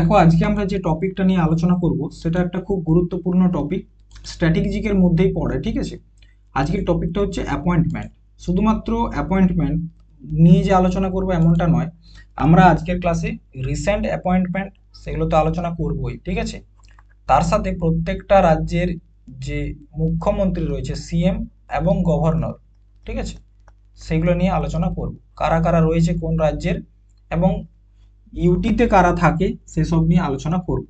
দেখো আজকে আমরা যে টপিকটা নিয়ে আলোচনা করব সেটা একটা খুব গুরুত্বপূর্ণ টপিক, স্ট্র্যাটেজিকের মধ্যেই পড়ে। ঠিক আছে, আজকের টপিকটা হচ্ছে অ্যাপয়েন্টমেন্ট। শুধুমাত্র অ্যাপয়েন্টমেন্ট নিয়ে যে আলোচনা করব এমনটা নয়, আমরা আজকের ক্লাসে রিসেন্ট অ্যাপয়েন্টমেন্ট সেগুলো তো আলোচনা করবই। ঠিক আছে, তার সাথে প্রত্যেকটা রাজ্যের যে মুখ্যমন্ত্রী রয়েছে, সিএম এবং গভর্নর, ঠিক আছে, সেগুলো নিয়ে আলোচনা করব। কারা কারা রয়েছে কোন রাজ্যের এবং ইউটিতে কারা থাকে সেসব নিয়ে আলোচনা করব।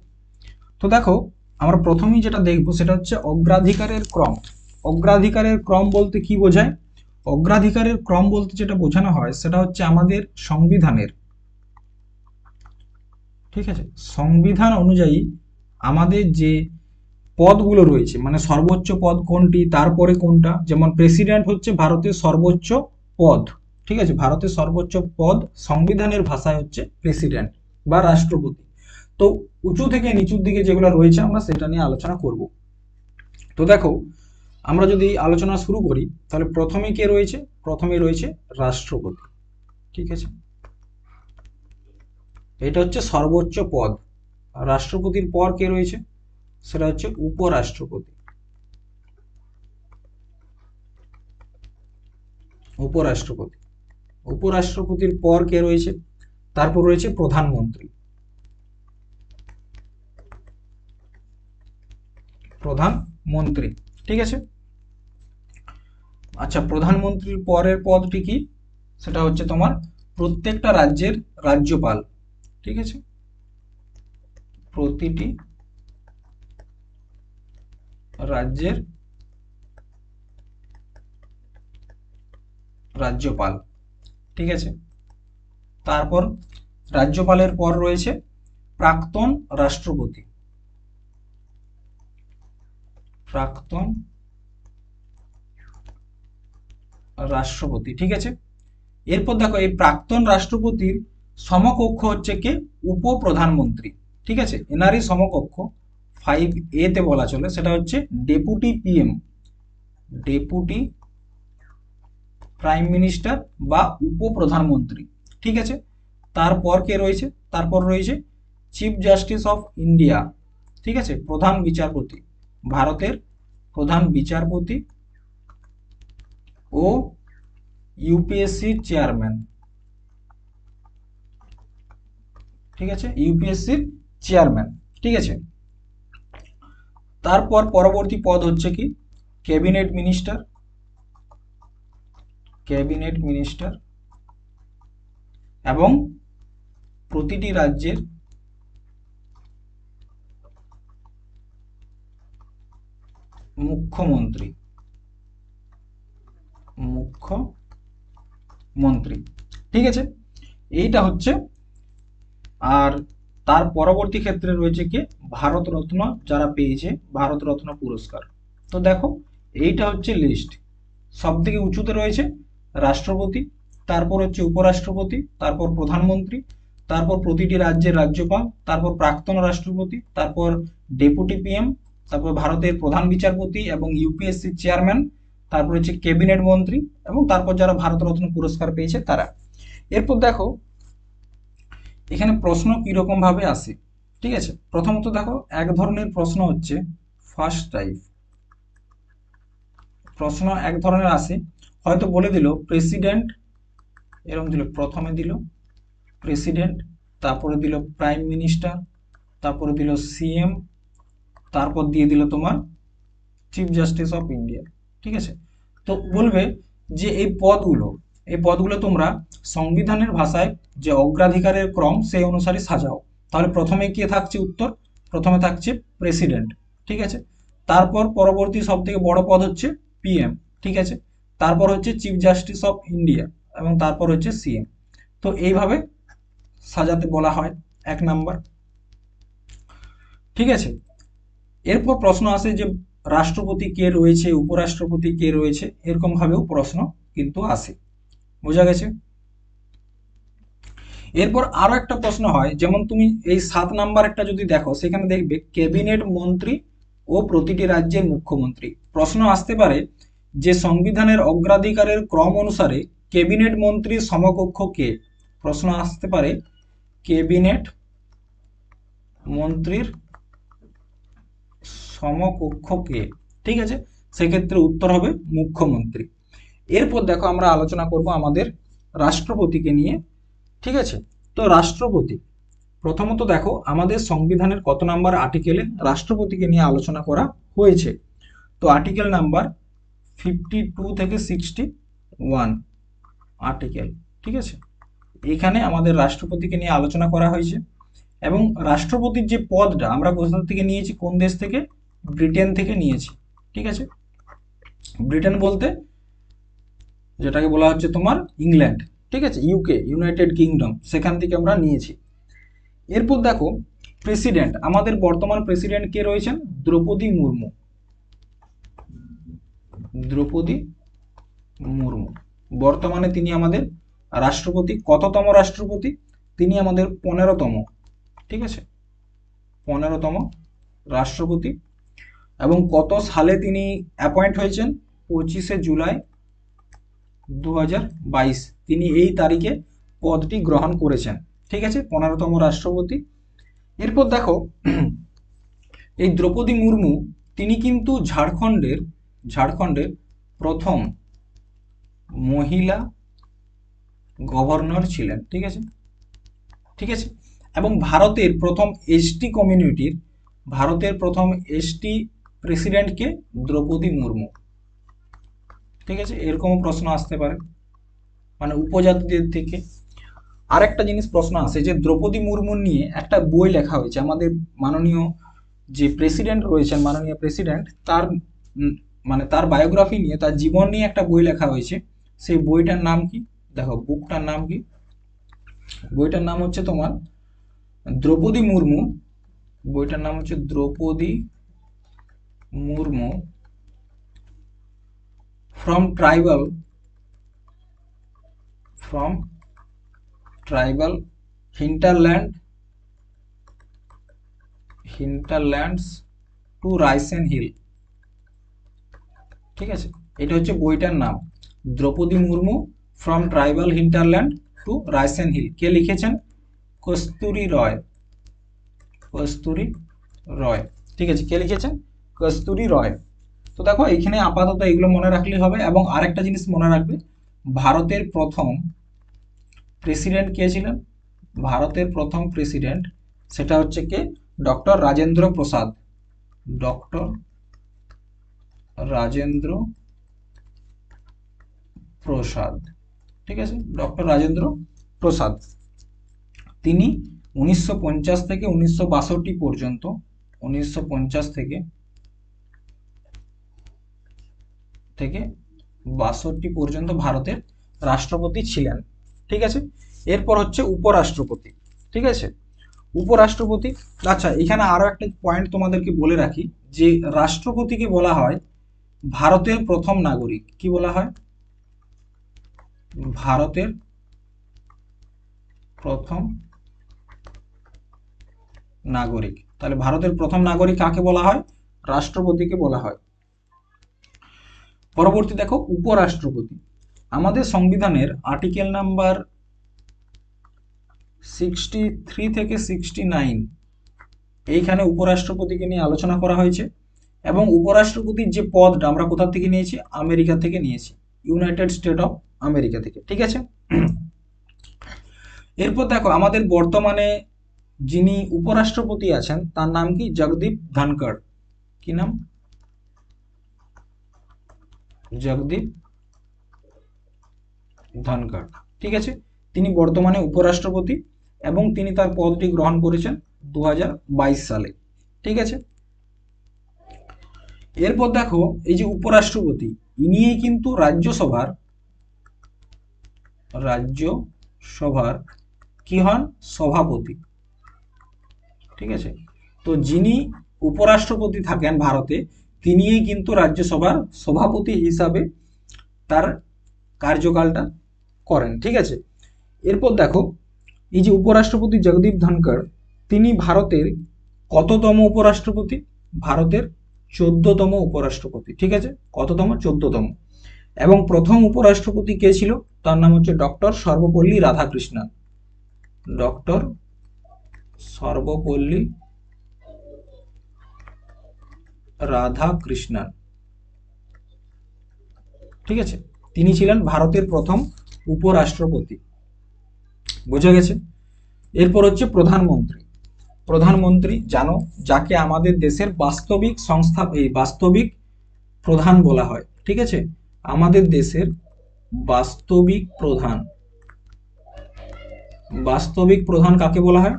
তো দেখো, আমরা প্রথমেই যেটা দেখব সেটা হচ্ছে অগ্রাধিকারের ক্রম। অগ্রাধিকারের ক্রম বলতে কি বোঝায়? অগ্রাধিকারের ক্রম বলতে যেটা বোঝানো হয় সেটা হচ্ছে আমাদের সংবিধানের, ঠিক আছে, সংবিধান অনুযায়ী আমাদের যে পদগুলো রয়েছে, মানে সর্বোচ্চ পদ কোনটি, তারপরে কোনটা। যেমন প্রেসিডেন্ট হচ্ছে ভারতের সর্বোচ্চ পদ। ঠিক আছে, ভারতের সর্বোচ্চ পদ সংবিধানের ভাষায় হচ্ছে প্রেসিডেন্ট বা রাষ্ট্রপতি। তো উঁচু থেকে নিচুর দিকে যেগুলো রয়েছে আমরা সেটা নিয়ে আলোচনা করব। তো দেখো, আমরা যদি আলোচনা শুরু করি তাহলে প্রথমে কে রয়েছে? প্রথমে রয়েছে রাষ্ট্রপতি। ঠিক আছে, এটা হচ্ছে সর্বোচ্চ পদ। রাষ্ট্রপতির পর কে রয়েছে? সেটা হচ্ছে উপরাষ্ট্রপতি। উপরাষ্ট্রপতি, উপরাষ্ট্রপতির পর কে রয়েছে? তারপর রয়েছে প্রধানমন্ত্রী। প্রধানমন্ত্রী, ঠিক আছে। আচ্ছা, প্রধানমন্ত্রীর পরের পদটি কি? সেটা হচ্ছে তোমার প্রত্যেকটা রাজ্যের রাজ্যপাল। ঠিক আছে, প্রতিটি রাজ্যের রাজ্যপাল। ঠিক আছে, তারপর রাজ্যপালের পর রয়েছে প্রাক্তন রাষ্ট্রপতি। প্রাক্তন রাষ্ট্রপতি, ঠিক আছে। এরপর দেখো, এই প্রাক্তন রাষ্ট্রপতির সমকক্ষ হচ্ছে কে? উপপ্রধানমন্ত্রী। ঠিক আছে, এনারই সমকক্ষ 5A তে বলা চলে, সেটা হচ্ছে deputy PM, deputy prime minister বা উপপ্রধানমন্ত্রী। ঠিক আছে, তারপর কে রয়েছে? তারপর রয়েছে চিফ জাস্টিস অফ ইন্ডিয়া। ঠিক আছে, প্রধান বিচারপতি, ভারতের প্রধান বিচারপতি ও ইউপিএসসির চেয়ারম্যান। ঠিক আছে, ইউপিএসসির চেয়ারম্যান। ঠিক আছে, তারপর পরবর্তী পদ হচ্ছে কি? Cabinet minister. ক্যাবিনেট মিনিস্টার এবং প্রতিটি রাজ্যের মুখ্যমন্ত্রী। মুখ্যমন্ত্রী, ঠিক আছে, এইটা হচ্ছে। আর তার পরবর্তী ক্ষেত্রে রয়েছে কি? ভারত রত্ন যারা পেয়েছে ভারত রত্ন পুরস্কার। তো দেখো, এইটা হচ্ছে লিস্ট। সব থেকে উঁচুতে রয়েছে রাষ্ট্রপতি, তারপর হচ্ছে উপরাষ্ট্রপতি, তারপর প্রধানমন্ত্রী, তারপর প্রতিটি রাজ্যের রাজ্যপাল, তারপর প্রাক্তন রাষ্ট্রপতি, তারপর ডেপুটি পিএম, তারপর ভারতের প্রধান বিচারপতি এবং ইউপিএসসি চেয়ারম্যান, তারপর হচ্ছে ক্যাবিনেট মন্ত্রী এবং তারপর যারা ভারত রত্ন পুরস্কার পেয়েছে তারা। এরপর দেখো, এখানে প্রশ্ন কিরকম ভাবে আসে। ঠিক আছে, প্রথমত দেখো, এক ধরনের প্রশ্ন হচ্ছে ফার্স্ট টাইপ। প্রশ্ন এক ধরনের আসে, হয়তো বলে দিল প্রেসিডেন্ট, এরকম দিল, প্রথমে দিল প্রেসিডেন্ট, তারপরে দিল প্রাইম মিনিস্টার, তারপরে দিল সিএম, তারপর দিয়ে দিল তোমার চিফ জাস্টিস অফ ইন্ডিয়া। ঠিক আছে, তো বলবে যে এই পদগুলো তোমরা সংবিধানের ভাষায় যে অগ্রাধিকারের ক্রম সেই অনুসারে সাজাও। তাহলে প্রথমে কে থাকছে? উত্তর, প্রথমে থাকছে প্রেসিডেন্ট। ঠিক আছে, তারপর পরবর্তী সব থেকে বড় পদ হচ্ছে পিএম। ঠিক আছে, তারপর হচ্ছে চিফ জাস্টিস অফ ইন্ডিয়া এবং তারপর হচ্ছে সিএম। তো এইভাবে সাজাতে বলা হয়, 1 নাম্বার। ঠিক আছে, এরপর প্রশ্ন আসে যে রাষ্ট্রপতি কে রয়েছে, উপরাষ্ট্রপতি কে রয়েছে, এরকম ভাবেও প্রশ্ন কিন্তু আসে। বোঝা গেছে? এরপর আরো একটা প্রশ্ন হয়, যেমন তুমি এই 7 নাম্বার একটা যদি দেখো, সেখানে দেখবে ক্যাবিনেট মন্ত্রী ও প্রতিটি রাজ্যের মুখ্যমন্ত্রী। প্রশ্ন আসতে পারে যে সংবিধানের অগ্রাধিকারের ক্রম অনুসারে ক্যাবিনেট মন্ত্রীর সমকক্ষ কে? প্রশ্ন আসতে পারে ক্যাবিনেট মন্ত্রীর সমকক্ষ কে? ঠিক আছে, সেক্ষেত্রে উত্তর হবে মুখ্যমন্ত্রী। এরপর দেখো আমরা আলোচনা করব আমাদের রাষ্ট্রপতিকে নিয়ে। ঠিক আছে, তো রাষ্ট্রপতি প্রথমত দেখো আমাদের সংবিধানের কত নাম্বার আর্টিকেলে রাষ্ট্রপতিকে নিয়ে আলোচনা করা হয়েছে। তো আর্টিকেল নাম্বার 52 থেকে 61 আর্টিকেল। ঠিক আছে, এখানে আমাদের রাষ্ট্রপতিকে নিয়ে আলোচনা করা হয়েছে। এবং রাষ্ট্রপতির যে পদটা আমরা কোথা থেকে নিয়েছি, কোন দেশ থেকে? ব্রিটেন থেকে নিয়েছি। ঠিক আছে, ব্রিটেন বলতে যেটাকে বলা হচ্ছে তোমার ইংল্যান্ড। ঠিক আছে, ইউকে, ইউনাইটেড কিংডম, সেখান থেকে আমরা নিয়েছি। এরপর দেখো প্রেসিডেন্ট, আমাদের বর্তমান প্রেসিডেন্ট কে রয়েছেন? দ্রৌপদী মুর্মু। দ্রৌপদী মুর্মু বর্তমানে তিনি আমাদের রাষ্ট্রপতি। কততম রাষ্ট্রপতি? তিনি আমাদের 15তম। ঠিক আছে, 15তম রাষ্ট্রপতি। এবং কত সালে তিনি অ্যাপয়েন্ট হয়েছেন? 25শে জুলাই 2022 তিনি এই তারিখে পদটি গ্রহণ করেছেন। ঠিক আছে, 15তম রাষ্ট্রপতি। এরপর দেখো এই দ্রৌপদী মুর্মু তিনি কিন্তু ঝাড়খণ্ডের প্রথম মহিলা গভর্নর ছিলেন। ঠিক আছে, ঠিক আছে, এবং ভারতের প্রথম এসটি প্রেসিডেন্টকে দ্রৌপদী মুর্মু। ঠিক আছে, এরকম প্রশ্ন আসতে পারে, মানে উপজাতিদের থেকে। আরেকটা জিনিস প্রশ্ন আসে যে দ্রৌপদী মুর্মু নিয়ে একটা বই লেখা হয়েছে, আমাদের মাননীয় যে প্রেসিডেন্ট রয়েছেন, মাননীয় প্রেসিডেন্ট, তার মানে তার বায়োগ্রাফি নিয়ে, তার জীবন নিয়ে একটা বই লেখা হয়েছে। সেই বইটার নাম কি? দেখো বুকটার নাম কি? বইটার নাম হচ্ছে তোমার দ্রৌপদী মুর্মু। বইটার নাম হচ্ছে Draupadi Murmu from tribal hinterlands to Raisina hill. ঠিক আছে, এটা হচ্ছে বইটার নাম, Draupadi Murmu from tribal hinterland to Raisina hill. কে লিখেছেন? কস্তুরী রয়। ঠিক আছে, কে লিখেছেন? কস্তুরী রয়। তো দেখো এখানে আপাতত এগুলো মনে রাখলেই হবে। এবং আরেকটা জিনিস মনে রাখবে, ভারতের প্রথম প্রেসিডেন্ট কে ছিলেন? ভারতের প্রথম প্রেসিডেন্ট সেটা হচ্ছে কে? ডক্টর রাজেন্দ্র প্রসাদ। ডক্টর রাজেন্দ্র প্রসাদ। ঠিক আছে, ডক্টর রাজেন্দ্র প্রসাদ। তিনি 1950 থেকে 1962 পর্যন্ত 1950 থেকে 62 পর্যন্ত ভারতের রাষ্ট্রপতি ছিলেন। ঠিক আছে, এরপর হচ্ছে উপরাষ্ট্রপতি। ঠিক আছে, উপরাষ্ট্রপতি। আচ্ছা, এখানে আরো একটা পয়েন্ট তোমাদেরকে বলে রাখি যে রাষ্ট্রপতিকে বলা হয় ভারতের প্রথম নাগরিক। কি বলা হয়? ভারতের প্রথম নাগরিক। তাহলে ভারতের প্রথম নাগরিক কাকে বলা হয়? রাষ্ট্রপতিকে বলা হয়। পরবর্তী দেখো উপরাষ্ট্রপতি। আমাদের সংবিধানের আর্টিকেল নাম্বার 63 থেকে 69 এইখানে উপরাষ্ট্রপতিকে নিয়ে আলোচনা করা হয়েছে। এবং উপরাষ্ট্রপতির যে পদটা আমরা কোথা থেকে নিয়েছি? আমেরিকা থেকে নিয়েছি, ইউনাইটেড স্টেট অফ আমেরিকা থেকে। ঠিক আছে, এরপর দেখো আমাদের বর্তমানে যিনি উপরাষ্ট্রপতি আছেন তার নাম কি? জগদীপ ধনখড়। কি নাম? জগদীপ ধনখড়। ঠিক আছে, তিনি বর্তমানে উপরাষ্ট্রপতি এবং তিনি তার পদটি গ্রহণ করেছেন 2022 সালে। ঠিক আছে, এরপর দেখো এই যে উপরাষ্ট্রপতি, ইনিই কিন্তু রাজ্যসভার কি হন? সভাপতি। ঠিক আছে, তো যিনি উপরাষ্ট্রপতি থাকেন ভারতে, তিনিই কিন্তু রাজ্যসভার সভাপতি হিসাবে তার কার্যকালটা করেন। ঠিক আছে, এরপর দেখো এই যে উপরাষ্ট্রপতি জগদীপ ধনখড়, তিনি ভারতের কততম উপরাষ্ট্রপতি? ভারতের 14তম উপরাষ্ট্রপতি। ঠিক আছে, কততম? 14তম। এবং প্রথম উপরাষ্ট্রপতি কে ছিল? তার নাম হচ্ছে ডক্টর সর্বপল্লী রাধাকৃষ্ণন। ডক্টর সর্বপল্লী রাধাকৃষ্ণন, ঠিক আছে, তিনি ছিলেন ভারতের প্রথম উপরাষ্ট্রপতি। বোঝা গেছে? এরপর হচ্ছে প্রধানমন্ত্রী। প্রধানমন্ত্রী জানো, যাকে আমাদের দেশের বাস্তবিক সংস্থা এই বাস্তবিক প্রধান বলা হয়, ঠিক আছে, আমাদের দেশের বাস্তবিক প্রধান। বাস্তবিক প্রধান কাকে বলা হয়?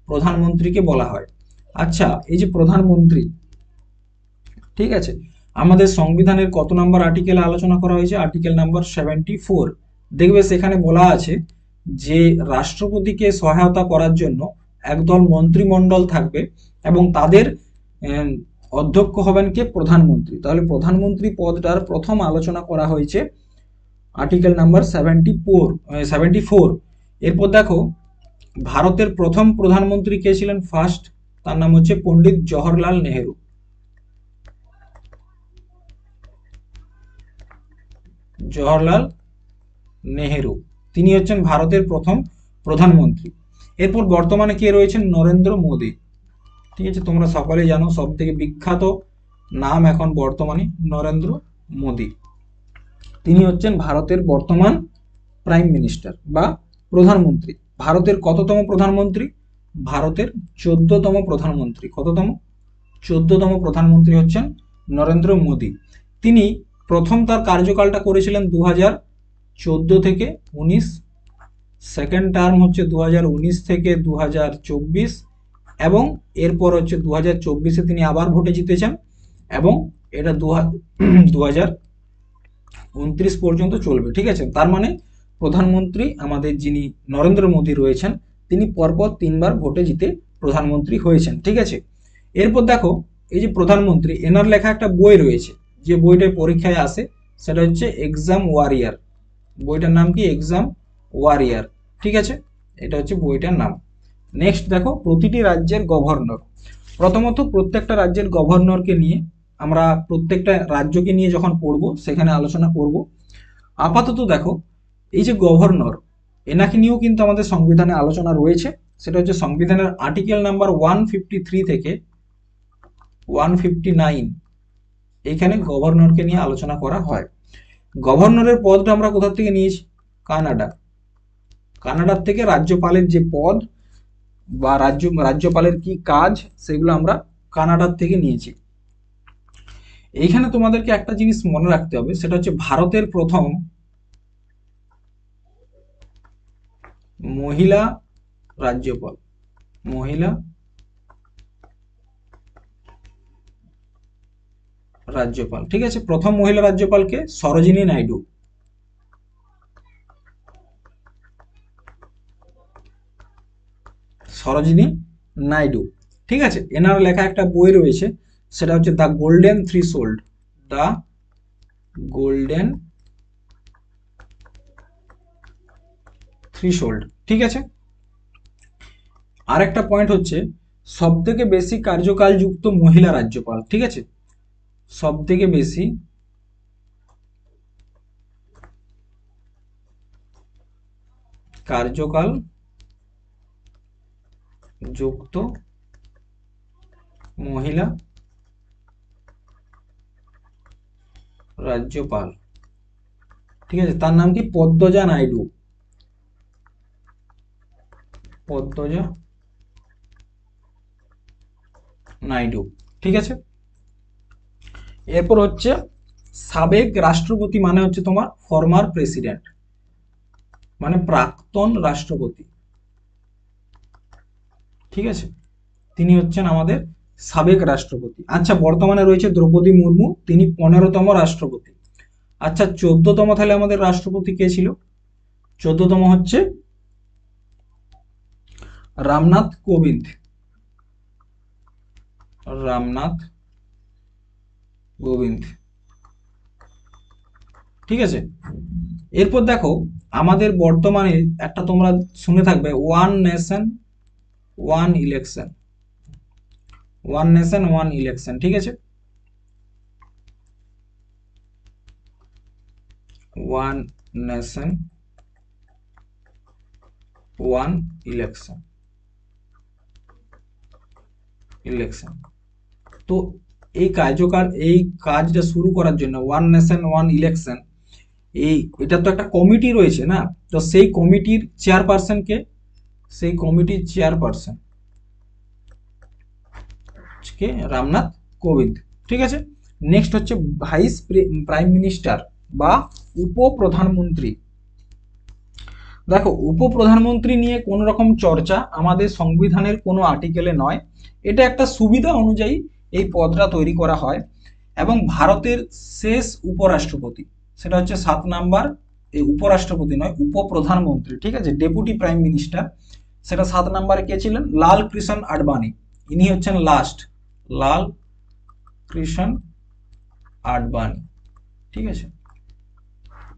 প্রধানমন্ত্রীকে বলা হয়। আচ্ছা, এই যে প্রধানমন্ত্রী, ঠিক আছে, আমাদের সংবিধানের কত নাম্বার আর্টিকেলে আলোচনা করা হয়েছে? Article number 74। দেখবে সেখানে বলা আছে যে রাষ্ট্রপতিকে সহায়তা করার জন্য একদল মন্ত্রিমণ্ডল থাকবে এবং তাদের অধ্যক্ষ হবেন কে? প্রধানমন্ত্রী। তাহলে প্রধানমন্ত্রী পদটার প্রথম আলোচনা করা হয়েছে আর্টিকেল নাম্বার 74। এরপর দেখো, ভারতের প্রথম প্রধানমন্ত্রী কে ছিলেন? ফার্স্ট, তার নাম হচ্ছে পণ্ডিত জওহরলাল নেহেরু। জওহরলাল নেহেরু, তিনি হচ্ছেন ভারতের প্রথম প্রধানমন্ত্রী। এরপর বর্তমানে কে রয়েছেন? নরেন্দ্র মোদী, ঠিক আছে, তোমরা সকলেই জানো সব থেকে বিখ্যাত নাম এখন বর্তমানে নরেন্দ্র মোদী। তিনি হচ্ছেন ভারতের বর্তমান প্রাইম মিনিস্টার বা প্রধানমন্ত্রী। ভারতের কততম প্রধানমন্ত্রী? ভারতের 14তম প্রধানমন্ত্রী। কততম? 14তম প্রধানমন্ত্রী হচ্ছেন নরেন্দ্র মোদী। তিনি প্রথম তার কার্যকালটা করেছিলেন 2014 থেকে 19, সেকেন্ড টার্ম হচ্ছে 2019 থেকে 2024, এবং এরপর হচ্ছে 2024-এ তিনি আবার ভোটে জিতেছেন এবং এটা 2029 পর্যন্ত চলবে, ঠিক আছে। তার মানে প্রধানমন্ত্রী আমাদের যিনি নরেন্দ্র মোদী রয়েছেন, তিনি পরপর 3বার ভোটে জিতে প্রধানমন্ত্রী হয়েছেন, ঠিক আছে। এরপর দেখো, এই যে প্রধানমন্ত্রী, এনার লেখা একটা বই রয়েছে, যে বইটা পরীক্ষায় আসে, সেটা হচ্ছে এক্সাম ওয়ারিয়ার। বইটার নাম কি? এক্সাম ওয়ারিয়ার, ঠিক আছে, এটা হচ্ছে বইটার নাম। নেক্সট দেখো, প্রতিটি রাজ্যের গভর্নর। প্রথমত প্রত্যেকটা রাজ্যের গভর্নরকে নিয়ে আমরা প্রত্যেকটা রাজ্যকে নিয়ে যখন পড়বো সেখানে আলোচনা করব। আপাতত দেখো, এই যে গভর্নর, এনাকে নিয়েও কিন্তু আমাদের সংবিধানে আলোচনা রয়েছে। সেটা হচ্ছে সংবিধানের আর্টিকেল নাম্বার 153 থেকে 159, এইখানে গভর্নরকে নিয়ে আলোচনা করা হয়। গভর্নরের পদটা আমরা কোথা থেকে নিয়েছি? কানাডা। কানাডার থেকে রাজ্যপালের যে পদ বা রাজ্যপালের কি কাজ, সেগুলো আমরা কানাডার থেকে নিয়েছি। এইখানে তোমাদেরকে একটা জিনিস মনে রাখতে হবে, সেটা হচ্ছে ভারতের প্রথম মহিলা রাজ্যপাল। মহিলা রাজ্যপাল, ঠিক আছে, প্রথম মহিলা রাজ্যপালকে সরোজিনী নাইডু। সরোজিনী নাইডু, ঠিক আছে। এনার লেখা একটা বই রয়েছে, সেটা হচ্ছে দ্য গোল্ডেন থ্রিশোল্ড। দ্য গোল্ডেন থ্রিশোল্ড, ঠিক আছে। আর একটা পয়েন্ট হচ্ছে সব থেকে বেশি কার্যকাল যুক্ত মহিলা রাজ্যপাল, ঠিক আছে, সব থেকে বেশি কার্যকাল যুক্ত মহিলা রাজ্যপাল, ঠিক আছে, তার নাম কি? পদ্মজা নাইডু। পদ্মজা নাইডু, ঠিক আছে। এরপর হচ্ছে সাবেক রাষ্ট্রপতি, মানে হচ্ছে তোমার ফরমার প্রেসিডেন্ট, মানে প্রাক্তন রাষ্ট্রপতি, ঠিক আছে, তিনি হচ্ছেন আমাদের সাবেক রাষ্ট্রপতি। আচ্ছা, বর্তমানে রয়েছে দ্রৌপদী মুর্মু, তিনি 15তম রাষ্ট্রপতি। আচ্ছা, 14তম তাহলে আমাদের রাষ্ট্রপতি কে ছিল? 14তম হচ্ছে রামনাথ কোবিন্দ। রামনাথ কোবিন্দ, ঠিক আছে। এরপর দেখো, আমাদের বর্তমানে একটা তোমরা শুনে থাকবে, one nation one election. One nation one election, ঠিক আছে, ওয়ান নেশন ওয়ান ইলেকশন। তো এই কাজটা শুরু করার জন্য ওয়ান নেশন ওয়ান ইলেকশন, এটা তো একটা কমিটি রয়েছে না, তো সেই কমিটির চেয়ারপারসন কে? সেই কমিটির চেয়ারপারসন কে? রামনাথ কোবিন্দ। ঠিক আছে। নেক্সট হচ্ছে ভাইস প্রাইম মিনিস্টার বা উপপ্রধানমন্ত্রী। দেখো, উপপ্রধানমন্ত্রী নিয়ে কোনো রকম চর্চা আমাদের সংবিধানের কোনো আর্টিকেলে নয়, এটা একটা সুবিধা অনুযায়ী এই পদটা তৈরি করা হয়। এবং ভারতের শেষ উপরাষ্ট্রপতি, সেটা হচ্ছে 7 নাম্বার, এই উপরাষ্ট্রপতি নয়, উপপ্রধানমন্ত্রী, ঠিক আছে, ডেপুটি প্রাইম মিনিস্টার, সেটা 7 নাম্বারে কে ছিলেন? লাল কৃষ্ণ আডবাণী। ইনি হচ্ছেন লাস্ট, লাল কৃষ্ণ আডবাণী। ঠিক আছে।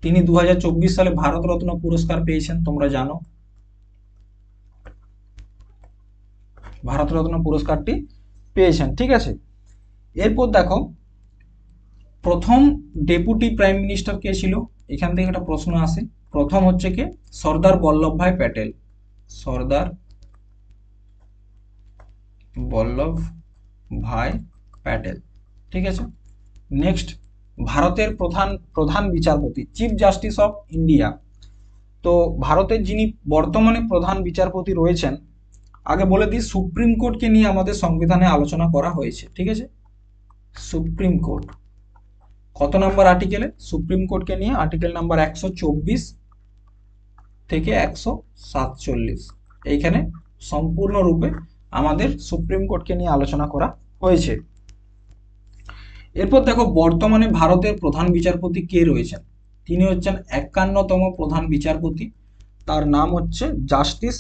তিনি 2024 সালে ভারত রত্ন পুরস্কার পেয়েছেন, তোমরা জানো, ভারত রত্ন পুরস্কারটি পেয়েছেন। ঠিক আছে। এরপর দেখো, প্রথম ডেপুটি প্রাইম মিনিস্টার কে ছিল? এখান থেকে একটা প্রশ্ন আসে। প্রথম হচ্ছে কে? সর্দার বল্লভভাই প্যাটেল, সর্দার বল্লভ ভাই প্যাটেল। ঠিক আছে। নেক্সট, ভারতের প্রধান বিচারপতি, চিফ জাস্টিস অফ ইন্ডিয়া। তো ভারতের যিনি বর্তমানে প্রধান বিচারপতি রয়েছেন, আগে বলে দিই, সুপ্রিম কোর্টকে নিয়ে আমাদের সংবিধানে আলোচনা করা হয়েছে। ঠিক আছে। সুপ্রিম কোর্ট কত নাম্বার আর্টিকেলে? সুপ্রিম কোর্টকে নিয়ে আর্টিকেল নাম্বার 124 থেকে 147, এইখানে সম্পূর্ণরূপে আমাদের সুপ্রিম কোর্টকে নিয়ে আলোচনা করা হয়েছে। এরপর দেখো, বর্তমানে ভারতের প্রধান বিচারপতি কে রয়েছেন? তিনি হচ্ছেন 51তম প্রধান বিচারপতি, তার নাম হচ্ছে জাস্টিস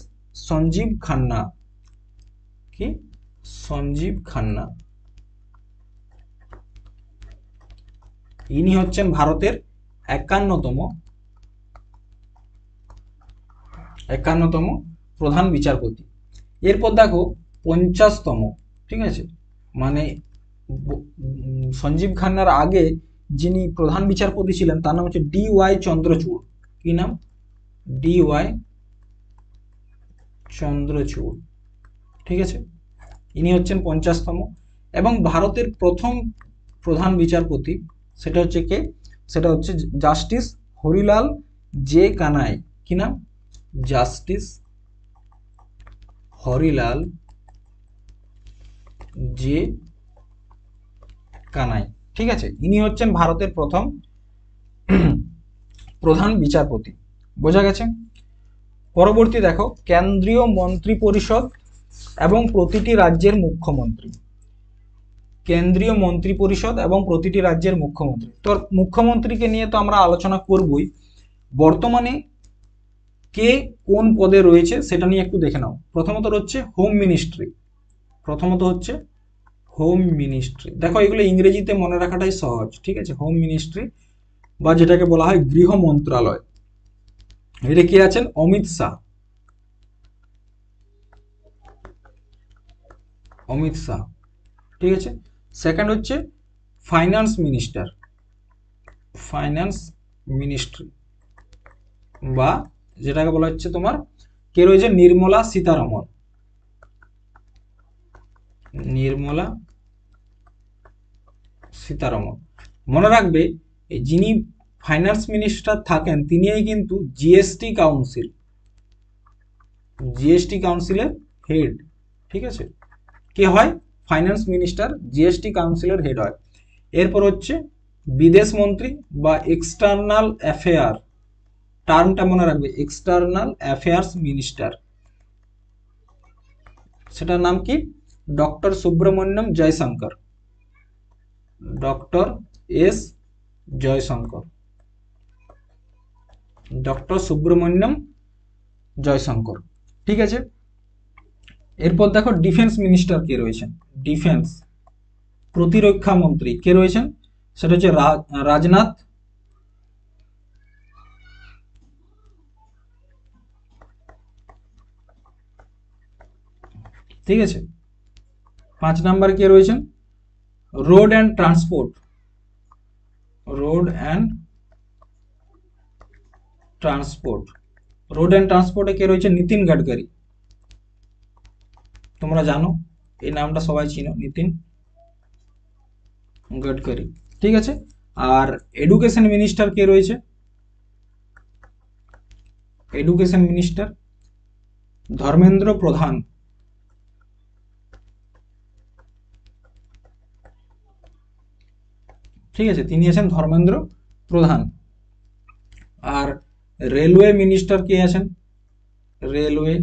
সঞ্জীব খান্না। কি? সঞ্জীব খান্না। ইনি হচ্ছেন ভারতের 51তম প্রধান বিচারপতি। এরপর দেখো, 50তম, ঠিক আছে, মানে সঞ্জীব খান্নার আগে যিনি প্রধান বিচারপতি ছিলেন তার নাম হচ্ছে DY চন্দ্রচূড়। কি নাম? DY চন্দ্রচূড়। ঠিক আছে। ইনি হচ্ছেন 50তম। এবং ভারতের প্রথম প্রধান বিচারপতি, সেটা হচ্ছে কে? সেটা হচ্ছে জাস্টিস হরিলাল জে কানাই। কি নাম? Justice Harilal J Kanai. ঠিক আছে। ইনি হচ্ছেন ভারতের প্রথম প্রধান বিচারপতি। বোঝা গেছে? পরবর্তী দেখো, কেন্দ্রীয় মন্ত্রী পরিষদ এবং প্রতিটি রাজ্যের মুখ্যমন্ত্রী। কেন্দ্রীয় মন্ত্রী পরিষদ এবং প্রতিটি রাজ্যের মুখ্যমন্ত্রী। তো মুখ্যমন্ত্রীকে নিয়ে তো আমরা আলোচনা করবই, বর্তমানে কে কোন পদে রয়েছে সেটা নিয়ে একটু দেখে নাও। প্রথমত হচ্ছে হোম মিনিস্ট্রি, হোম মিনিস্ট্রি। দেখো, এগুলো ইংরেজিতে মনে রাখাটাই সহজ। ঠিক আছে। হোম মিনিস্ট্রি বা যেটাকে বলা হয় গৃহ মন্ত্রণালয়, এটা কে আছেন? অমিত শাহ। অমিত শাহ। ঠিক আছে। সেকেন্ড হচ্ছে ফাইন্যান্স মিনিস্টার, ফাইন্যান্স মিনিস্ট্রি, বা যেটাকে বলা হচ্ছে তোমার, কে রয়েছে? নির্মলা সীতারমন। নির্মলা সীতারমন। মনে রাখবে, যিনি ফাইন্যান্স মিনিস্টার থাকেন তিনিই কিন্তু জিএসটি কাউন্সিলের হেড। ঠিক আছে। কে হয়? ফাইন্যান্স মিনিস্টার জিএসটি কাউন্সিলের হেড হয়। এরপর হচ্ছে বিদেশ মন্ত্রী বা এক্সটার্নাল অ্যাফেয়ার, টার্মটা মনে রাখবে, এক্সটার্নাল অ্যাফেয়ার্স মিনিস্টার, সেটার নাম কি? Doctor Subrahmanyam Jaishankar, doctor S Jaishankar, doctor Subrahmanyam Jaishankar. ঠিক আছে। এরপর দেখো, ডিফেন্স মিনিস্টার কে রয়েছেন? ডিফেন্স, প্রতিরক্ষা মন্ত্রী কে রয়েছেন? সেটা হচ্ছে রাজনাথ ঠিক আছে। 5 নাম্বার কে রয়েছেন? Road and transport, road and transport, road and ট্রান্সপোর্টে কে রয়েছে? নীতিন গাডকারি। তোমরা জানো, এই নামটা সবাই চিনো, নীতিন গডকারি, ঠিক আছে। আর এডুকেশন মিনিস্টার কে রয়েছে? এডুকেশন মিনিস্টার ধর্মেন্দ্র প্রধান, ঠিক আছে, তিনি আছেন ধর্মেন্দ্র প্রধান। আর রেলওয়ে মিনিস্টার কে আছেন? রেলওয়ে,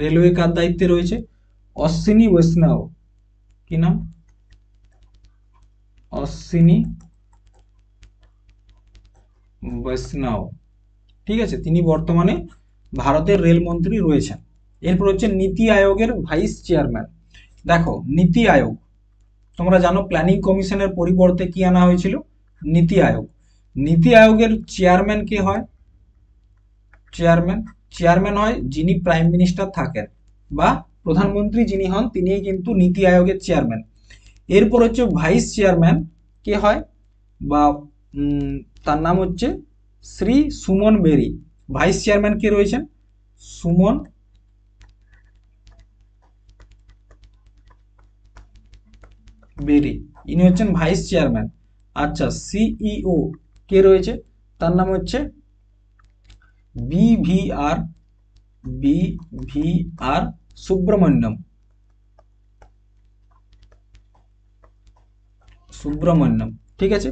রেলওয়ে কার দায়িত্বে রয়েছে? অশ্বিনী বৈষ্ণব। কি নাম? অশ্বিনী বৈষ্ণব, ঠিক আছে, তিনি বর্তমানে ভারতের রেলমন্ত্রী রয়েছেন। এরপর হচ্ছে নীতি আয়োগের ভাইস চেয়ারম্যান। দেখো নীতি আয়োগ, তোমরা জানো প্ল্যানিং কমিশনের পরিবর্তে কি আনা হয়েছিল? নীতি আয়োগ। নীতি আয়োগের চেয়ারম্যান কে হয়? চেয়ারম্যান, চেয়ারম্যান হয় যিনি প্রাইম মিনিস্টার থাকেন বা প্রধানমন্ত্রী যিনি হন তিনিই কিন্তু নীতি আয়োগের চেয়ারম্যান। এরপর হচ্ছে ভাইস চেয়ারম্যান কে হয় বা তার নাম হচ্ছে শ্রী সুমন বেরি। ভাইস চেয়ারম্যান কে রয়েছেন? সুমন বেরি, ইনি হচ্ছেন ভাইস চেয়ারম্যান। আচ্ছা, সিইও কে রয়েছে? তার নাম হচ্ছে বিভিআর, বিভিআর সুব্রমণ্যম, সুব্রমণ্যম, ঠিক আছে,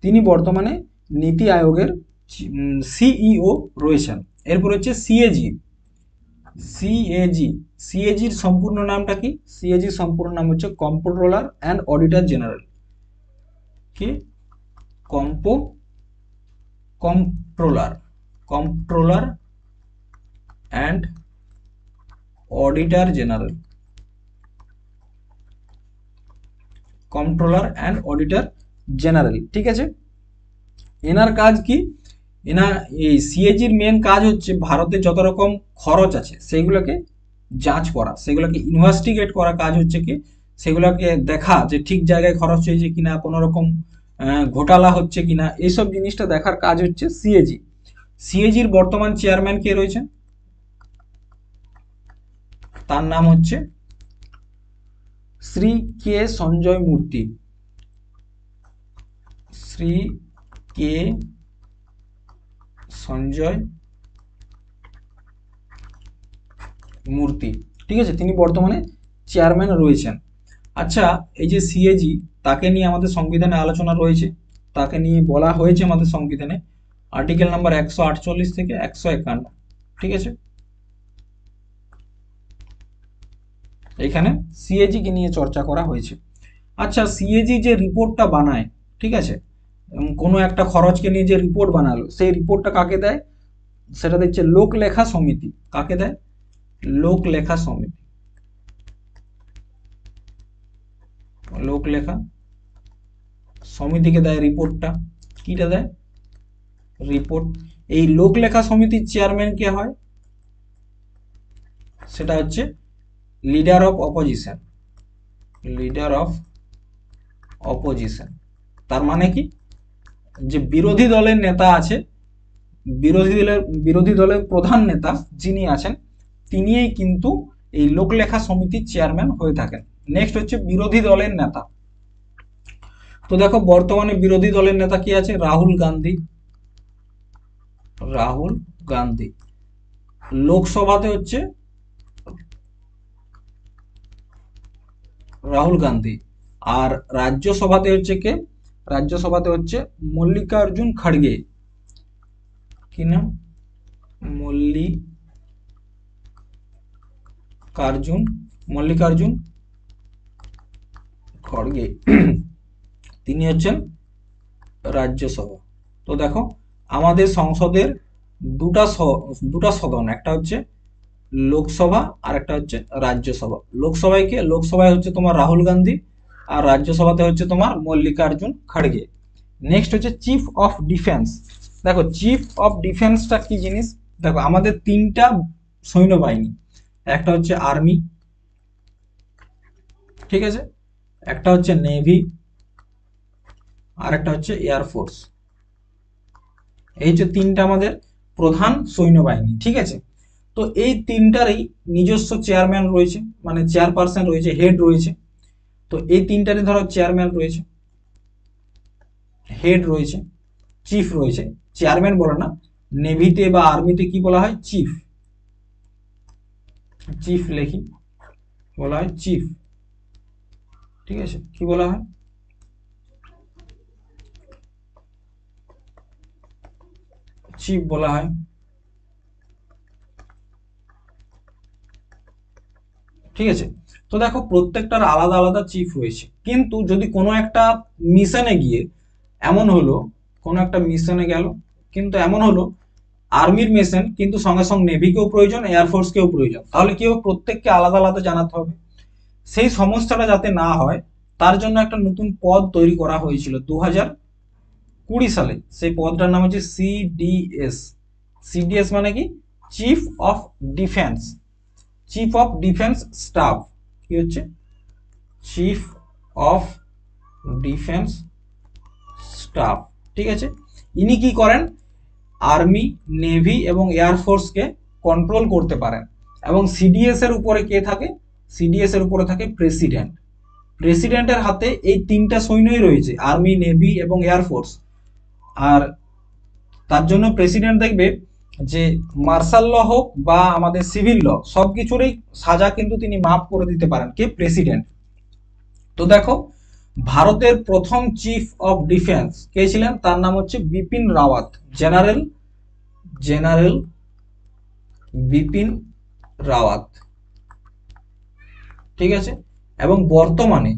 তিনি বর্তমানে নীতি আয়োগের সিইও রয়েছেন। এরপর হচ্ছে সিএজি। সিএজি, সিএজির সম্পূর্ণ নামটা কি? সিএজির সম্পূর্ণ নাম হচ্ছে কম্পট্রোলার অ্যান্ড অডিটর জেনারেল। কি? Comptroller, comptroller and auditor general, controller and auditor general, ঠিক আছে। এনার কাজ কি? এনা এই সিএজির মেন কাজ হচ্ছে ভারতে যত রকম খরচ আছে সেগুলোকে যাচ করা, সেগুলোকে ইনভেস্টিগেট করা কাজ হচ্ছে কি, সেগুলোকে দেখা যে ঠিক জায়গায় খরচ হয়েছে কিনা, কোনো রকম ঘোটালা হচ্ছে কিনা, এইসব জিনিসটা দেখার কাজ হচ্ছে সিএজি। সিএজির বর্তমান চেয়ারম্যান কে রয়েছেন? তার নাম হচ্ছে শ্রী কে সঞ্জয় মূর্তি, শ্রী কে সঞ্জয় মূর্তি, ঠিক আছে, তিনি বর্তমানে চেয়ারম্যান রয়েছেন। আচ্ছা, এই যে সিএজি, তাকে নিয়ে আমাদের সংবিধানে আলোচনা রয়েছে, তাকে নিয়ে বলা হয়েছে আমাদের সংবিধানে আর্টিকেল নাম্বার 148 থেকে 151, ঠিক আছে, এখানে সিএজি কে নিয়ে চর্চা করা হয়েছে। আচ্ছা, সিএজি যে রিপোর্টটা বানায়, ঠিক আছে, কোনো একটা খরচকে নিয়ে যে রিপোর্ট বানালো, সেই রিপোর্টটা কাকে দেয়? সেটা দিচ্ছে লোকলেখা সমিতি। কাকে দেয়? লোকলেখা সমিতি, লোকলেখা সমিতিকে দেয় রিপোর্টটা। কিটা দেয়? রিপোর্ট। এই লোকলেখা সমিতির চেয়ারম্যান কে হয়? সেটা হচ্ছে leader of opposition, leader of opposition. তার মানে কি, যে বিরোধী দলের নেতা আছে, বিরোধী দলের প্রধান নেতা যিনি আছেন তিনিই কিন্তু এই লোকলেখা সমিতির চেয়ারম্যান হয়ে থাকেন। নেক্সট হচ্ছে বিরোধী দলের নেতা। তো দেখো বর্তমানে বিরোধী দলের নেতা কি আছে? রাহুল গান্ধী, রাহুল গান্ধী। লোকসভাতে হচ্ছে রাহুল গান্ধী, আর রাজ্যসভাতে হচ্ছে কে? রাজ্যসভাতে হচ্ছে মল্লিকার্জুন খাড়গে। কি নাম? মল্লিকার্জুন খড়গে, তিনি হচ্ছেন রাজ্যসভা। তো দেখো আমাদের সংসদের দুটা সদন, একটা হচ্ছে লোকসভা আর একটা হচ্ছে রাজ্যসভা। লোকসভায় হচ্ছে তোমার রাহুল গান্ধী, আর রাজ্যসভাতে হচ্ছে তোমার মল্লিকার্জুন খাড়গে। নেক্সট হচ্ছে চিফ অফ ডিফেন্স। দেখো চিফ অফ ডিফেন্সটা কি জিনিস? দেখো আমাদের তিনটা সৈন্যবাহিনী, একটা হচ্ছে আর্মি, ঠিক আছে, একটা হচ্ছে নেভি, আর একটা হচ্ছে এয়ারফোর্স। এই হচ্ছে তিনটা আমাদের প্রধান সৈন্যবাহিনী, ঠিক আছে। তো এই তিনটারই নিজস্ব চেয়ারম্যান রয়েছে, মানে চেয়ারপারসন রয়েছে, হেড রয়েছে। তো এই তিনটারই ধরো চেয়ারম্যান রয়েছে, হেড রয়েছে, চিফ রয়েছে, চেয়ারম্যান বলে না, নেভিতে বা আর্মিতে কি বলা হয়, চিফ, চিফ লেখি, বলা হয় চিফ, ঠিক আছে, কি বলা হয়, চিফ বলা হয়। ঠিক আছে, তো দেখো প্রত্যেকটার আলাদা আলাদা চিফ রয়েছে, কিন্তু যদি কোনো একটা মিশনে গিয়ে এমন হলো, কোনো একটা মিশনে গেল, কিন্তু এমন হলো আর্মির মিশন কিন্তু সঙ্গে সঙ্গে নেভিকেও প্রয়োজন, এয়ারফোর্সকেও প্রয়োজন, তাহলে কি হবে, প্রত্যেককে আলাদা আলাদা জানাতে হবে। সেই সমস্যাটা যাতে না হয় তার জন্য একটা নতুন পদ তৈরি করা হয়েছিল 2020 সালে। সেই পদটার নাম হচ্ছে সিডিএস। সিডিএস মানে কি, chief of defence, chief of defence staff, কি হচ্ছে, চিফ অফ ডিফেন্স স্টাফ। ঠিক আছে, ইনি কি করেন, আর্মি, নেভি এবং এয়ারফোর্সকে কন্ট্রোল করতে পারেন। এবং সিডিএস এর উপরে কে থাকে, সিডিএস এর উপরে থাকে প্রেসিডেন্ট। প্রেসিডেন্টের হাতে এই তিনটা সৈন্যই রয়েছে, আর্মি, নেভি এবং এয়ারফোর্স। আর তার জন্য প্রেসিডেন্ট দেখবে যে মার্শাল ল হোক বা আমাদের সিভিল ল, সবকিছুরই সাজা কিন্তু তিনি মাফ করে দিতে পারেন, কে, প্রেসিডেন্ট। তো দেখো ভারতের প্রথম চিফ অফ ডিফেন্স কে ছিলেন, তার নাম হচ্ছে বিপিন রাওয়াত, জেনারেল, জেনারেল বিপিন রাওয়াত। ঠিক আছে, এবং বর্তমানে,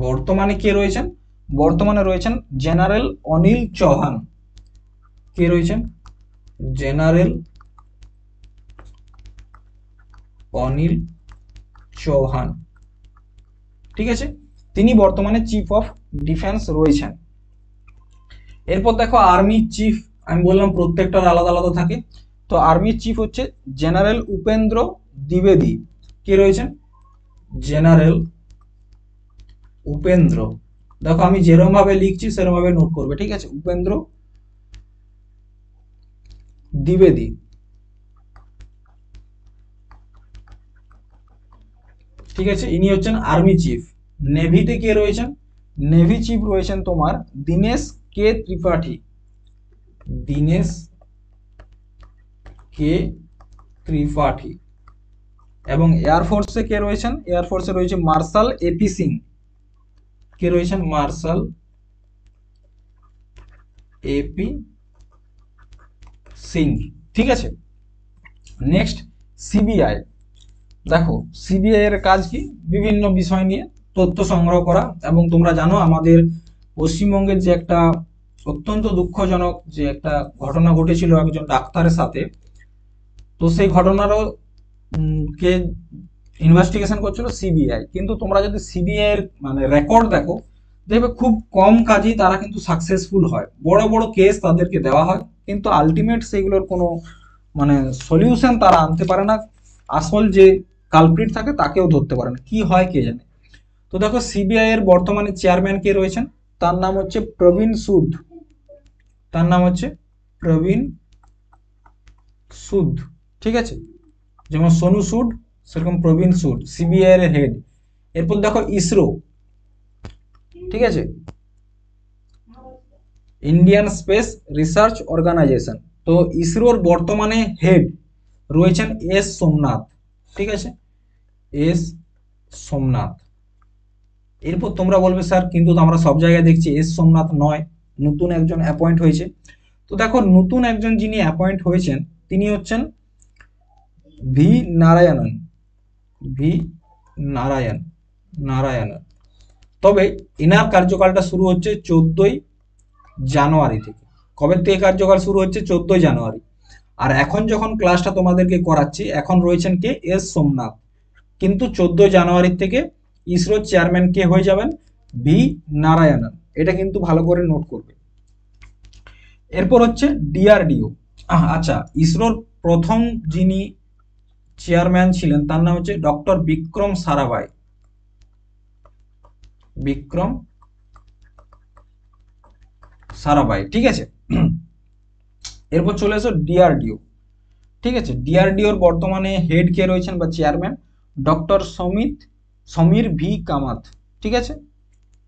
বর্তমানে কে রয়েছেন, বর্তমানে রয়েছেন জেনারেল অনিল চৌহান। কে রয়েছেন, জেনারেল অনিল চৌহান। ঠিক আছে, তিনি বর্তমানে চিফ অফ ডিফেন্স রয়েছেন। এরপর দেখো আর্মি চিফ, আমি বললাম প্রত্যেকটার আলাদা আলাদা থাকে। তো আর্মি চিফ হচ্ছে জেনারেল উপেন্দ্র দ্বিবেদী। কে রয়েছেন, জেনারেল উপেন্দ্র, দেখো আমি যেরকম ভাবে লিখছি সেরকম ভাবে নোট করবে, ঠিক আছে, উপেন্দ্র দ্বিবেদী। ঠিক আছে, ইনি হচ্ছেন আর্মি চিফ। নেভিতে কে রয়েছেন, নেভি চিফ রয়েছেন তোমার দীনেশ কে ত্রিপাঠী, দীনেশ কে ত্রিপাঠী। এবং এয়ারফোর্সে কে রয়েছেন, এয়ারফোর্সে রয়েছে মার্শাল এপি সিং। কে রয়েছেন, মার্শাল এপি সিং। ঠিক আছে, নেক্সট সিবিআই। দেখো সিবিআই এর কাজ কি, বিভিন্ন বিষয় নিয়ে তথ্য সংগ্রহ করা। এবং তোমরা জানো আমাদের পশ্চিমবঙ্গের যে একটা অত্যন্ত দুঃখজনক যে একটা ঘটনা ঘটেছিল একজন ডাক্তারের সাথে, তো সেই ঘটনারও কে ইনভেস্টিগেশন করছিল, সিবিআই। কিন্তু তোমরা যদি সিবিআই এর মানে রেকর্ড দেখো, দেখবে খুব কম কাজই তারা কিন্তু সাকসেসফুল হয়। বড় বড় কেস তাদেরকে দেওয়া হয়, কিন্তু আলটিমেট সেগুলোর কোনো মানে সলিউশন তারা আনতে পারে না, আসল যে কালপ্রিট থাকে তাকেও ধরতে পারে না, কি হয় কে জানে। তো দেখো সিবিআই এর বর্তমানে চেয়ারম্যান কে রয়েছেন, তার নাম হচ্ছে প্রবীণ সুদ, তার নাম হচ্ছে প্রবীণ সুদ। ঠিক আছে, যেমন সোনু সুদ সেরকম প্রবীণ সুদ, সিবিআই এর হেড। এরপর দেখো ইসরো, ঠিক আছে, ইন্ডিয়ান স্পেস রিসার্চ অর্গানাইজেশন। তো ইসরোর বর্তমানে হেড রয়েছেন এস সোমনাথ। ঠিক আছে, এস সোমনাথ। এরপর তোমরা বলবে স্যার কিন্তু আমরা সব জায়গায় দেখছি এস সোমনাথ নয়, নতুন একজন অ্যাপয়েন্ট হয়েছে। তো দেখো নতুন একজন যিনি অ্যাপয়েন্ট হয়েছেন তিনি হচ্ছেন ভি নারায়ণন, ভি নারায়ণ, নারায়ণন। তবে এনার কার্যকালটা শুরু হচ্ছে 14ই জানুয়ারি থেকে। কবে থেকে কার্যকাল শুরু হচ্ছে, 14ই জানুয়ারি। আর এখন যখন ক্লাসটা তোমাদেরকে করাচ্ছি এখন রয়েছেন কে, এস সোমনাথ। কিন্তু 14ই জানুয়ারি থেকে ইসরোর চেয়ারম্যান কে হয়ে যাবেন, ভি নারায়ণন। এটা কিন্তু ভালো করে নোট করবে। এরপর হচ্ছে ডিআরডিও। আচ্ছা, ইসরোর প্রথম যিনি চেয়ারম্যান ছিলেন তার নাম হচ্ছে ডক্টর বিক্রম সারাভাই, বিক্রম সারাভাই। ঠিক আছে, এরপর চলে এসো ডিআরডিও। ঠিক আছে, ডিআরডিওর বর্তমানে হেড কে রয়েছেন বা chairman, doctor Samir V Kamat. ঠিক আছে,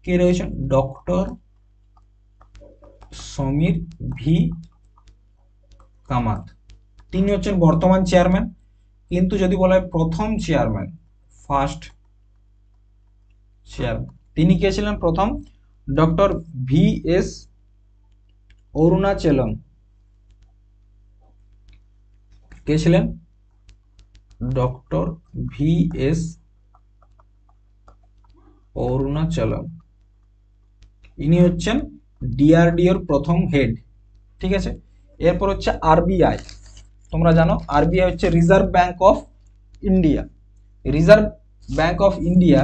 কে রয়েছেন? ডক্টর সমীর ভি কামাত, তিনি হচ্ছেন বর্তমান চেয়ারম্যান। কিন্তু যদি বলা হয় প্রথম চেয়ারম্যান, ফার্স্ট চেয়ারম্যান, তিনি কে ছিলেন? প্রথম ডক্টর ভি এস অরুণাচলম। কে ছিলেন? ডক্টর ভি এস অরুণাচলম, ইনি হচ্ছেন ডিআরডিওর প্রথম হেড। ঠিক আছে, এরপর হচ্ছে আরবিআই। তোমরা জানো আরবিআই হচ্ছে reserve bank of India. Reserve bank of India,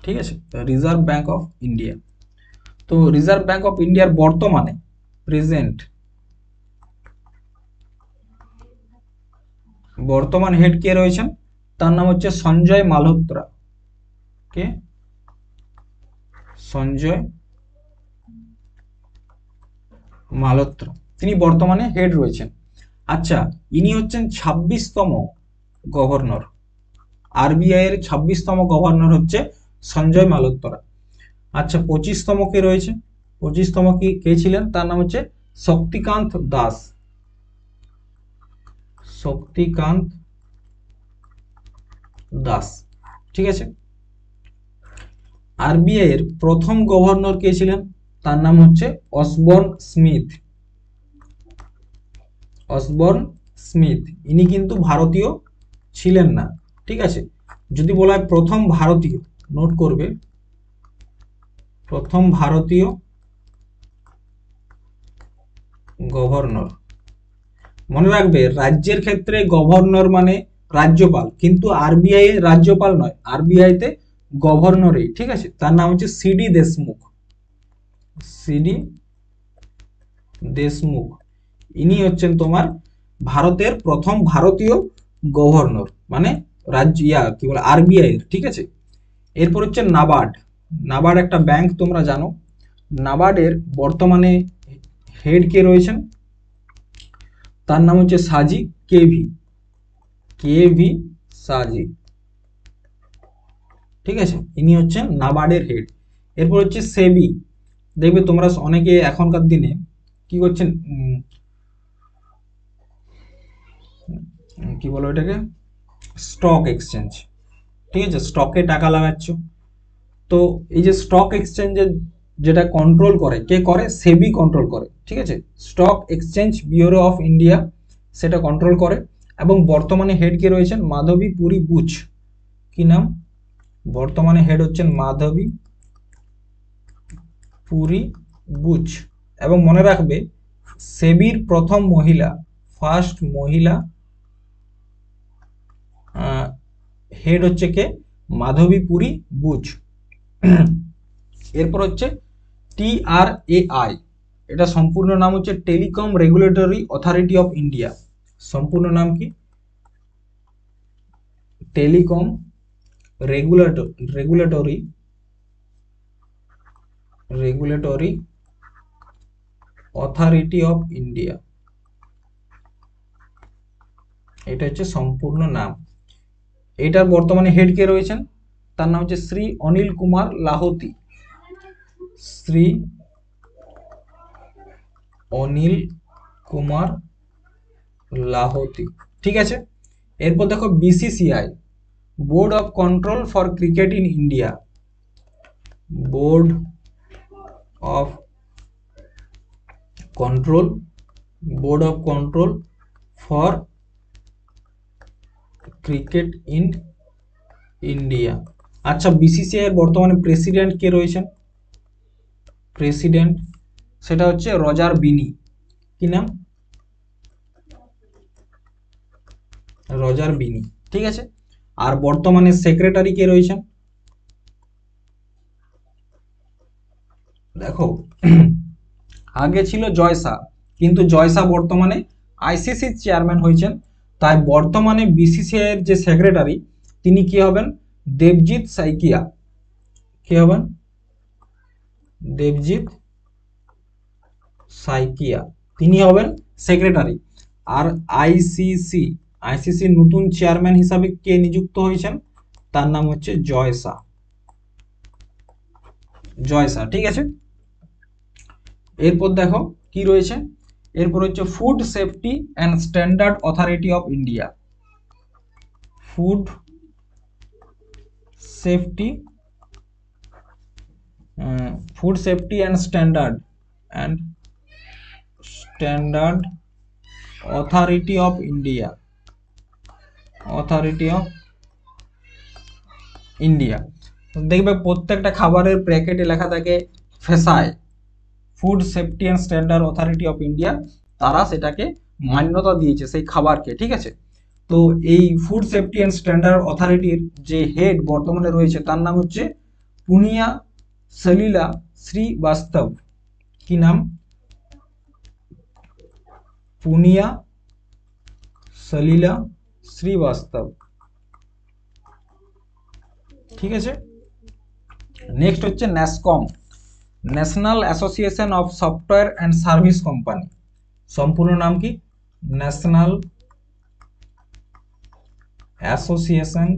ঠিক আছে, রিজার্ভ ব্যাংক অফ ইন্ডিয়া। তো রিজার্ভ ব্যাংক অফ ইন্ডিয়ার বর্তমানে প্রেজেন্ট বর্তমান হেড কে রয়েছেন? তার নাম হচ্ছে সঞ্জয় মালহোত্রা। কে? সঞ্জয় মালহোত্রা, তিনি বর্তমানে হেড রয়েছেন। আচ্ছা, ইনি হচ্ছেন 26তম গভর্নর। আরবিআই এর 26তম গভর্নর হচ্ছে সঞ্জয় মালহোত্রা। আচ্ছা, 25তম কে রয়েছে? 25তম কে ছিলেন? তার নাম হচ্ছে শক্তিকান্ত দাস। শক্তিকান্ত দাস, ঠিক আছে। আরবিআই এর প্রথম গভর্নর কে ছিলেন? তার নাম হচ্ছে অসবর্ন স্মিথ। অসবর্ন স্মিথ, ইনি কিন্তু ভারতীয় ছিলেন না। ঠিক আছে, যদি বলা হয় প্রথম ভারতীয়, নোট করবে, প্রথম ভারতীয় গভর্নর। মনে রাখবে রাজ্যের ক্ষেত্রে গভর্নর মানে রাজ্যপাল, কিন্তু আরবিআই এর রাজ্যপাল নয়, আরবিআই তে গভর্নরই। ঠিক আছে, তার নাম হচ্ছে সিডি দেশমুখ। সিডি দেশমুখ, ইনি হচ্ছেন তোমার ভারতের প্রথম ভারতীয় গভর্নর, মানে রাজ্য কি বলে আরবিআই এর। ঠিক আছে, এরপর হচ্ছে নাবার্ড। নাবার্ড একটা ব্যাংক, তোমরা জানো। নাবার্ডের বর্তমানে হেড কে রয়েছেন? তার নাম হচ্ছে সাজি কেভি। কেভি সাজি, ঠিক আছে, ইনি হচ্ছেন নাবার্ডের হেড। এরপর হচ্ছে সেবি। দেখবে তোমরা অনেকে এখনকার দিনে কি করছেন, কি বলো এটাকে, স্টক এক্সচেঞ্জ। ঠিক আছে, স্টকে টাকা লাগাচ্ছ। তো এই যে স্টক এক্সচেঞ্জের যেটা কন্ট্রোল করে, কে করে? সেবি কন্ট্রোল করে। ঠিক আছে, stock exchange bureau of India সেটা কন্ট্রোল করে। এবং বর্তমানে হেড কে রয়েছেন? মাধবী পুরী বুচ। কি নাম? বর্তমানে হেড হচ্ছেন মাধবী পুরী বুচ। এবং মনে রাখবে সেবির প্রথম মহিলা, ফার্স্ট মহিলা হেড হচ্ছে কে? মাধবী পুরী বুচ। এরপর হচ্ছে TRAI, এটা সম্পূর্ণ নাম হচ্ছে telecom regulatory authority of India. সম্পূর্ণ নাম কি? Telecom regulatory authority of India, এটা হচ্ছে সম্পূর্ণ নাম। এটার বর্তমানে হেড কে রয়েছেন? তার নাম হচ্ছে শ্রী অনিল কুমার লাহোতি। শ্রী অনিল কুমার লাহোতি, ঠিক আছে। এরপর দেখো BCCI, board of control for cricket in India. Board of control, board of control for cricket in India. আচ্ছা, বিসিসিআই এর বর্তমানে প্রেসিডেন্ট কে রয়েছেন? প্রেসিডেন্ট সেটা হচ্ছে রজার বিনি। কি নাম? রজার বিনি, ঠিক আছে। আর বর্তমানে সেক্রেটারি কে রয়েছেন? দেখো আগে ছিল জয় শাহ, কিন্তু জয় শাহ বর্তমানে আইসিসি চেয়ারম্যান হয়েছেন। তাই বর্তমানে বিসিসিআই এর যে সেক্রেটারি, তিনি কি হবেন? দেবজিৎ সাইকিয়া। কি হবেন? দেবজিৎ সাইকিয়া, তিনি হবেন সেক্রেটারি। আর আইসিসির নতুন চেয়ারম্যান হিসাবে কে নিযুক্ত হয়েছেন? তার নাম হচ্ছে জয় শাহ। জয় স্যার, ঠিক আছে। এরপর দেখো কি রয়েছে, এরপর হচ্ছে food safety and standard authority of India. Food safety food safety and standard authority of India, authority of India. দেখবে প্রত্যেকটা খাবারের প্যাকেটে লেখা থাকে FSSAI, food safety and standard authority of India, তারা সেটাকে মান্যতা দিয়েছে সেই খাবারকে, ঠিক আছে। তো এই ফুড সেফটি অ্যান্ড স্ট্যান্ডার্ড অথরিটির যে হেড বর্তমানে রয়েছে তার নাম হচ্ছে পুনিয়া সলিলা শ্রীবাস্তব। কি নাম? পুনিয়া সলিলা শ্রীবাস্তব, ঠিক আছে। নেক্সট হচ্ছে Nasscom, national association of software and service company. সম্পূর্ণ নাম কি? National association.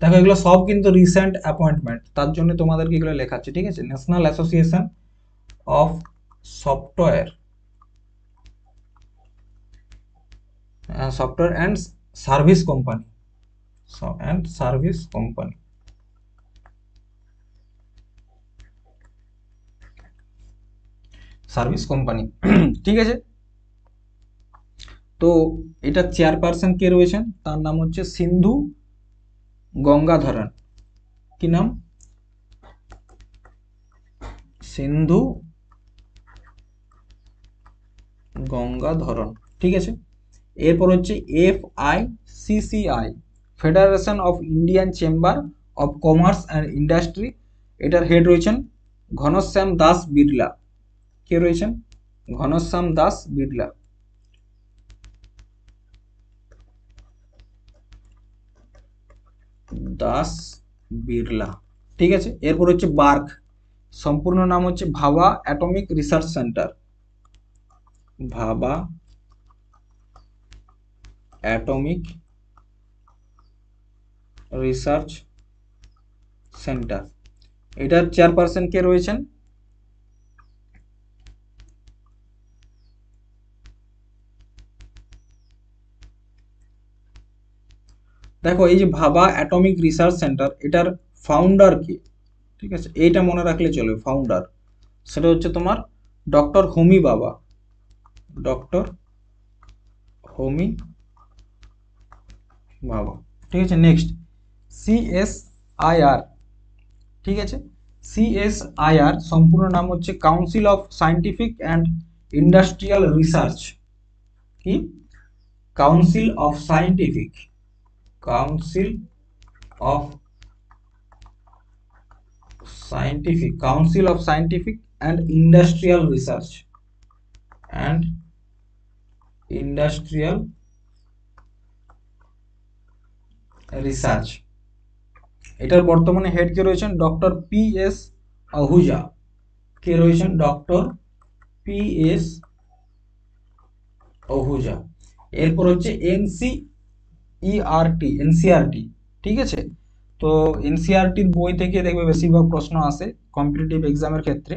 দেখো এগুলো সব কিন্তু রিসেন্ট অ্যাপয়েন্টমেন্ট, তার জন্য তোমাদেরকে এগুলো লেখাচ্ছে, ঠিক আছে। National association of software and service company, service company, ঠিক আছে। তো এটা চেয়ারপারসন কে রয়েছেন? তার নাম হচ্ছে সিন্ধু গঙ্গাধরন। কি নাম? সিন্ধু গঙ্গাধরন, ঠিক আছে। এরপর হচ্ছে FICCI, federation of Indian chamber of commerce and industry. এটার হেড রয়েছেন ঘনশ্যাম দাস বিড়লা। কে রয়েছেন? ঘনশ্যাম দাস বিড়লা। দাস বিড়লা, ঠিক আছে। এরপর হচ্ছে বার্ক, সম্পূর্ণ নাম হচ্ছে ভাবা অ্যাটমিক রিসার্চ সেন্টার। ভাবা অ্যাটমিক রিসার্চ সেন্টার। এটার চেয়ারপারসন কে রয়েছেন? দেখো এই যে ভাবা অ্যাটমিক রিসার্চ সেন্টার, এটার ফাউন্ডার কে? ঠিক আছে, এইটা মনে রাখলে চলে। ফাউন্ডার সেটা হচ্ছে তোমার ডক্টর হোমি বাবা, ডক্টর হোমি বাবা, ঠিক আছে। নেক্সট CSIR, ঠিক আছে। CSIR সম্পূর্ণ নাম হচ্ছে council of scientific and industrial research. কি? Council of scientific, council of scientific and industrial research, এটার বর্তমানে হেড কে রয়েছেন? Doctor PS Ahuja. কে রয়েছেন? Doctor PS Ahuja. এরপর হচ্ছে NCERT, ঠিক আছে। তো এনসিআরটির বই থেকে দেখবে বেশিরভাগ প্রশ্ন আসে কম্পিটিটিভ এক্সামের ক্ষেত্রে।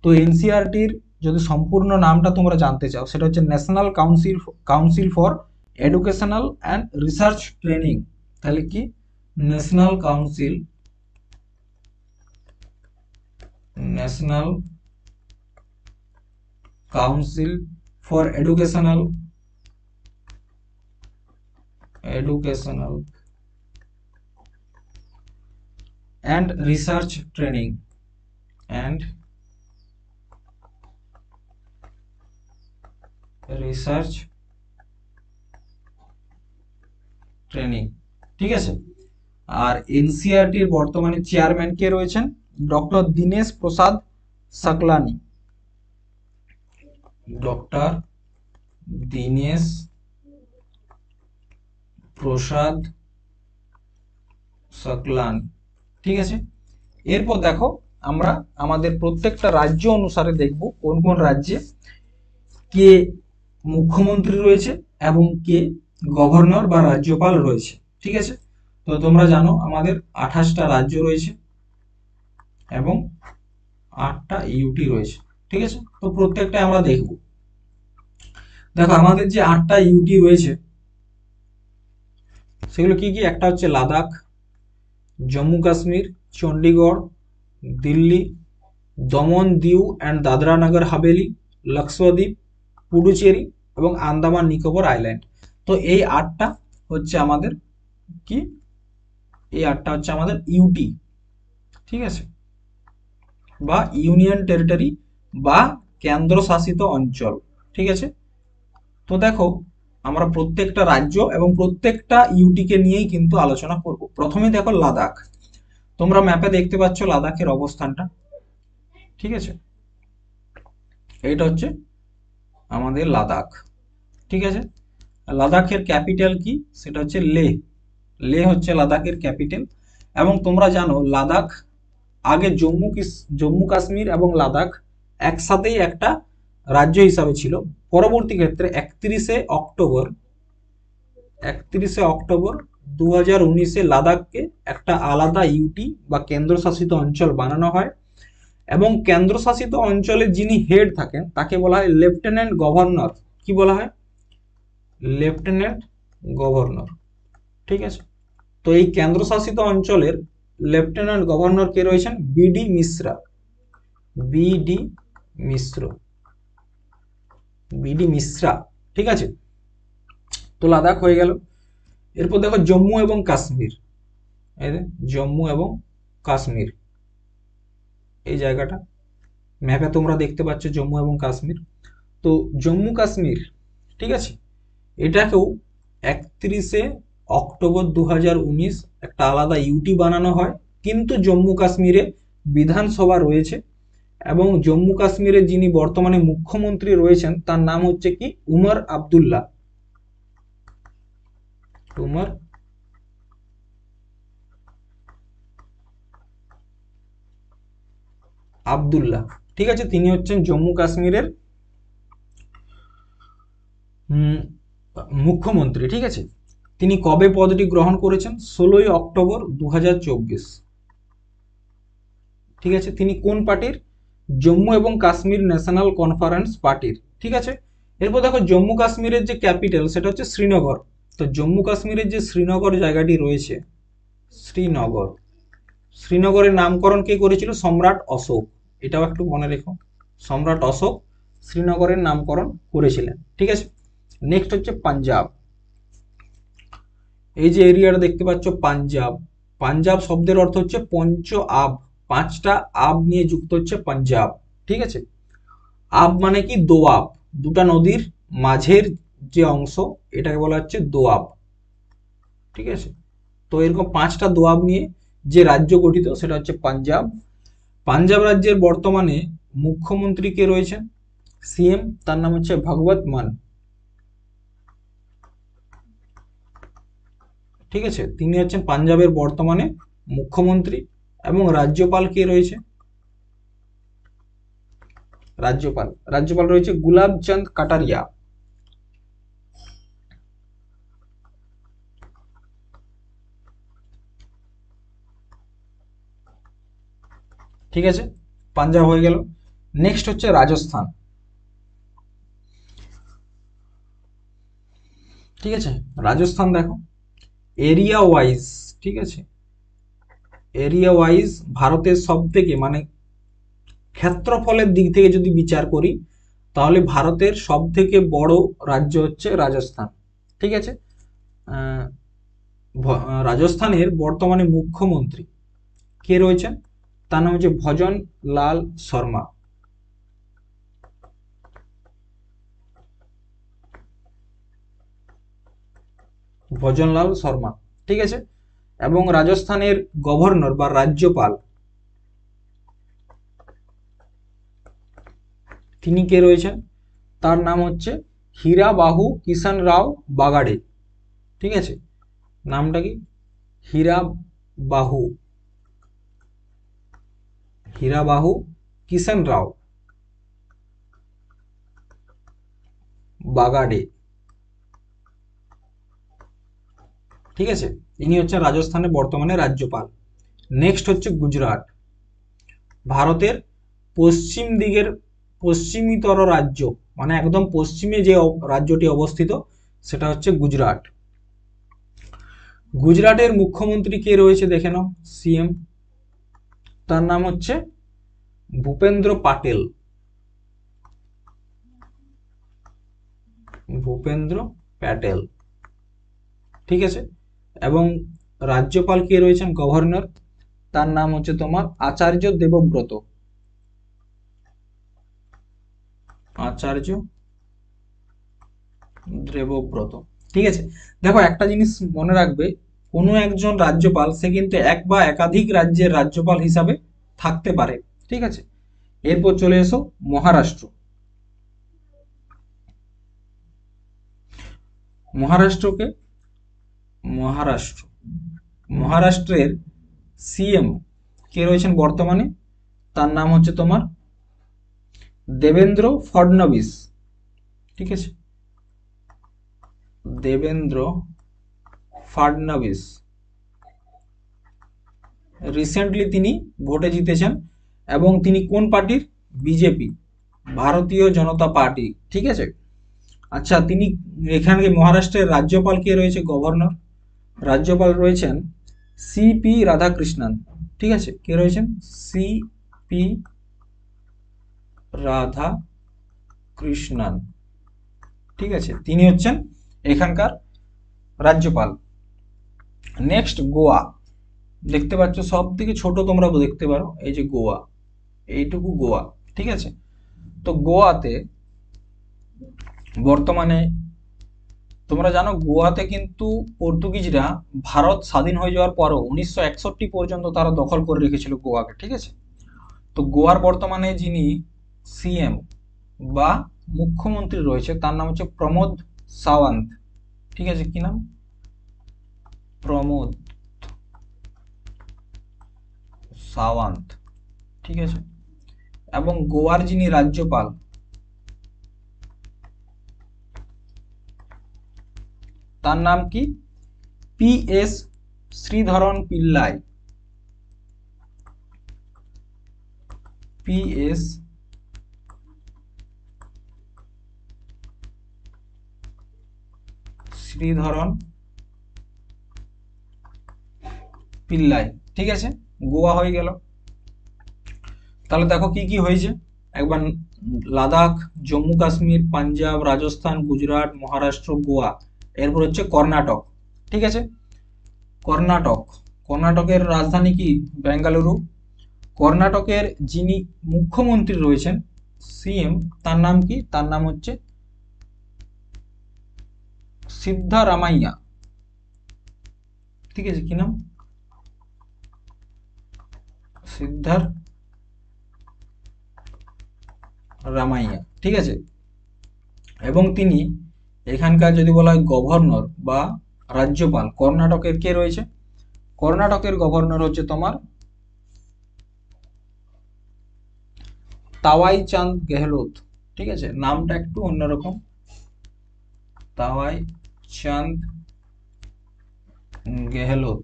তো এনসিআরটির যদি সম্পূর্ণ নামটা তোমরা জানতে চাও, সেটা হচ্ছে national council for educational and research training. তাহলে কি? National council for educational and research training ঠিক আছে। আর এনসিআরটির বর্তমানে চেয়ারম্যান কে রয়েছেন? ডক্টর দীনেশ প্রসাদ সাকলানি। ডক্টর দীনেশ প্রসাদ সাকলানি, ঠিক আছে। এরপর দেখো আমরা আমাদের প্রত্যেকটা রাজ্য অনুসারে দেখব কোন কোন রাজ্যে কে মুখ্যমন্ত্রী রয়েছে এবং কে গভর্নর বা রাজ্যপাল রয়েছে, ঠিক আছে। তো তোমরা জানো আমাদের 28টা রাজ্য রয়েছে এবং 8টা ইউটি রয়েছে। ঠিক আছে, তো প্রত্যেকটা আমরা দেখব। দেখো আমাদের যে 8টা ইউটি রয়েছে সেগুলো কি কি? একটা হচ্ছে লাদাখ, জম্মু কাশ্মীর, চণ্ডীগড়, দিল্লি, দমন দিউ অ্যান্ড দাদরা নগর হাভেলি, লক্ষদ্বীপ, পুডুচেরি এবং আন্দামান নিকোবর আইল্যান্ড। তো এই 8টা হচ্ছে আমাদের কি? এই 8টা হচ্ছে আমাদের ইউটি। ঠিক আছে, বা ইউনিয়ন টেরিটরি বা কেন্দ্রশাসিত অঞ্চল। ঠিক আছে, তো দেখো আমরা প্রত্যেকটা রাজ্য এবং প্রত্যেকটা ইউটিকে নিয়েই কিন্তু আলোচনা করব। প্রথমে দেখো লাদাখ। তোমরা ম্যাপে দেখতে পাচ্ছ লাদাখের অবস্থানটা। ঠিক আছে, এইটা হচ্ছে আমাদের লাদাখ। ঠিক আছে, লাদাখের ক্যাপিটাল কি? সেটা হচ্ছে লে। লে হচ্ছে লাদাখের ক্যাপিটাল। এবং তোমরা জানো লাদাখ আগে জম্মু কাশ্মীর এবং লাদাখ একসাথেই একটা রাজ্য হিসাবে ছিল। পরবর্তী ক্ষেত্রে 31শে অক্টোবর 2019-এ লাদাখকে একটা আলাদা ইউটি বা কেন্দ্রশাসিত অঞ্চল বানানো হয়। এবং কেন্দ্রশাসিত অঞ্চলে যিনি হেড থাকেন তাকে বলা হয় লেফটেন্যান্ট গভর্নর। কি বলা হয়? Lieutenant governor. ঠিক আছে, তো এই কেন্দ্রশাসিত অঞ্চলের লেফটেন্যান্ট গভর্নর কে রয়েছেন? বিডি মিশ্রা। বিডি মিশ্র। বিডি মিশ্রা। ঠিক আছে, তো লাদাখ হয়ে গেল। এরপর দেখো জম্মু এবং কাশ্মীর। এই যে জম্মু এবং কাশ্মীর, এই জায়গাটা ম্যাপে তোমরা দেখতে পাচ্ছ জম্মু এবং কাশ্মীর। তো জম্মু কাশ্মীর, ঠিক আছে, এটাকেও 31শে অক্টোবর 2019 একটা আলাদা ইউটি বানানো হয়। কিন্তু জম্মু কাশ্মীরে বিধানসভা রয়েছে এবং জম্মু কাশ্মীরে যিনি বর্তমানে মুখ্যমন্ত্রী রয়েছেন তার নাম হচ্ছে কি? উমর আবদুল্লাহ। উমর আবদুল্লাহ। ঠিক আছে, তিনি হচ্ছেন জম্মু কাশ্মীরের মুখ্যমন্ত্রী। ঠিক আছে, তিনি কবে পদটি গ্রহণ করেছেন? 16ই অক্টোবর 2024। ঠিক আছে, তিনি কোন পার্টির? জম্মু এবং কাশ্মীর ন্যাশনাল কনফারেন্স পার্টির। ঠিক আছে, এরপর দেখো জম্মু কাশ্মীরের যে ক্যাপিটাল সেটা হচ্ছে শ্রীনগর। তো জম্মু কাশ্মীরের যে শ্রীনগর জায়গাটি রয়েছে, শ্রীনগর, শ্রীনগরের নামকরণ কে করেছিল? সম্রাট অশোক। এটাও একটু মনে রেখো, সম্রাট অশোক শ্রীনগরের নামকরণ করেছিলেন। ঠিক আছে, নেক্সট হচ্ছে পাঞ্জাব। এই যে এরিয়াটা দেখতে পাচ্ছ পাঞ্জাব, পাঞ্জাব শব্দের অর্থ হচ্ছে পঞ্চ আব। 5টা আব নিয়ে যুক্ত হচ্ছে পাঞ্জাব। ঠিক আছে, আব মানে কি? দোয়াব। দুটা নদীর মাঝের যে অংশ এটাকে বলা হচ্ছে দোয়াব। ঠিক আছে, তো এরকম 5টা দোয়াব নিয়ে যে রাজ্য গঠিত সেটা হচ্ছে পাঞ্জাব। পাঞ্জাব রাজ্যের বর্তমানে মুখ্যমন্ত্রী কে রয়েছেন? সিএম, তার নাম হচ্ছে ভগবত মান। ঠিক আছে, তিনি হচ্ছেন পাঞ্জাবের বর্তমানে মুখ্যমন্ত্রী। এবং রাজ্যপাল কে রয়েছে? রাজ্যপাল রয়েছে গুলাব চাঁদ কাটারিয়া। ঠিক আছে, পাঞ্জাব হয়ে গেল। নেক্সট হচ্ছে রাজস্থান। ঠিক আছে, রাজস্থান দেখো এরিয়া ওয়াইজ, ঠিক আছে, এরিয়া ওয়াইজ ভারতের সব থেকে মানে ক্ষেত্রফলের দিক থেকে যদি বিচার করি তাহলে ভারতের সব থেকে বড় রাজ্য হচ্ছে রাজস্থান। ঠিক আছে, রাজস্থানের বর্তমানে মুখ্যমন্ত্রী কে রয়েছেন? তার নাম হচ্ছে ভজন লাল শর্মা। ভজনলাল শর্মা। ঠিক আছে, এবং রাজস্থানের গভর্নর বা রাজ্যপাল তিনি কে রয়েছেন? তার নাম হচ্ছে হীরা বাহু কিষান রাও বাগাড়ে। ঠিক আছে, নামটা কি? হীরা বাহু, হীরা বাহু কিষান রাও বাগাডে। ঠিক আছে, ইনি হচ্ছেন রাজস্থানের বর্তমানে রাজ্যপাল। নেক্সট হচ্ছে গুজরাট। ভারতের পশ্চিম দিকের পশ্চিমতর রাজ্য, মানে একদম পশ্চিমে যে রাজ্যটি অবস্থিত সেটা হচ্ছে গুজরাট। গুজরাটের মুখ্যমন্ত্রী কে রয়েছে দেখে নাও, সিএম, তার নাম হচ্ছে ভূপেন্দ্র পাটেল। ভূপেন্দ্র প্যাটেল, ঠিক আছে। এবং রাজ্যপাল কে রয়েছেন, গভর্নর, তার নাম হচ্ছে তোমার আচার্য দেবব্রত। আচার্য দেবব্রত, ঠিক আছে। দেখো একটা জিনিস মনে রাখবে, কোনো একজন রাজ্যপাল সে কিন্তু এক বা একাধিক রাজ্যের রাজ্যপাল হিসাবে থাকতে পারে, ঠিক আছে। এরপর চলে এসো মহারাষ্ট্র। মহারাষ্ট্রকে মহারাষ্ট্র মহারাষ্ট্রের সিএম কে রয়েছেন বর্তমানে, তার নাম হচ্ছে তোমার দেবেন্দ্র ফডনবিস, ঠিক আছে। দেবেন্দ্র ফাডনবিস, রিসেন্টলি তিনি ভোটে জিতেছেন এবং তিনি কোন পার্টির, বিজেপি, ভারতীয় জনতা পার্টি, ঠিক আছে। আচ্ছা, তিনি এখানে মহারাষ্ট্রের রাজ্যপাল কে রয়েছে, গভর্নর, রাজ্যপাল রয়েছেন সিপি রাধাকৃষ্ণন, ঠিক আছে। কে রয়েছেন, সিপি রাধা কৃষ্ণন, ঠিক আছে, তিনি হচ্ছেন এখানকার রাজ্যপাল। নেক্সট গোয়া, দেখতে পাচ্ছ সব থেকে ছোট তোমরা দেখতে পারো, এই যে গোয়া, এইটুকু গোয়া, ঠিক আছে। তো গোয়াতে বর্তমানে তোমরা জানো গোয়াতে কিন্তু পর্তুগিজরা ভারত স্বাধীন হয়ে যাওয়ার পরও 1961 পর্যন্ত তারা দখল করে রেখেছিল গোয়াকে, ঠিক আছে। তো গোয়ার বর্তমানে যিনি সিএম বা মুখ্যমন্ত্রী রয়েছে তার নাম হচ্ছে প্রমোদ সাওয়ান্ত, ঠিক আছে। কি নাম, প্রমোদ সাওয়ান্ত, ঠিক আছে। এবং গোয়ার যিনি রাজ্যপাল তার নাম কি, পিএস শ্রীধরন পিল্লাই, পিএস শ্রীধরন পিল্লাই, ঠিক আছে। গোয়া হয়ে গেল। তাহলে দেখো কি কি হয়েছে একবার, লাদাখ, জম্মু কাশ্মীর, পাঞ্জাব, রাজস্থান, গুজরাট, মহারাষ্ট্র, গোয়া। এরপর হচ্ছে কর্ণাটক, ঠিক আছে। কর্ণাটক, কর্ণাটকের রাজধানী কি, বেঙ্গালুরু। কর্ণাটকের যিনি মুখ্যমন্ত্রী রয়েছেন, সিএম, তার নাম কি, তার নাম হচ্ছে সিদ্ধারামাইয়া, ঠিক আছে। কি নাম, সিদ্ধার রামাইয়া, ঠিক আছে। এবং তিনি এখানকার যদি বলা হয় গভর্নর বা রাজ্যপাল, কর্ণাটকের কে রয়েছে, কর্ণাটকের গভর্নর হচ্ছে তোমার তাওয়াই চাঁদ গেহলোত, ঠিক আছে। নামটা একটু অন্যরকম, তাওয়াই চাঁদ গেহলোত।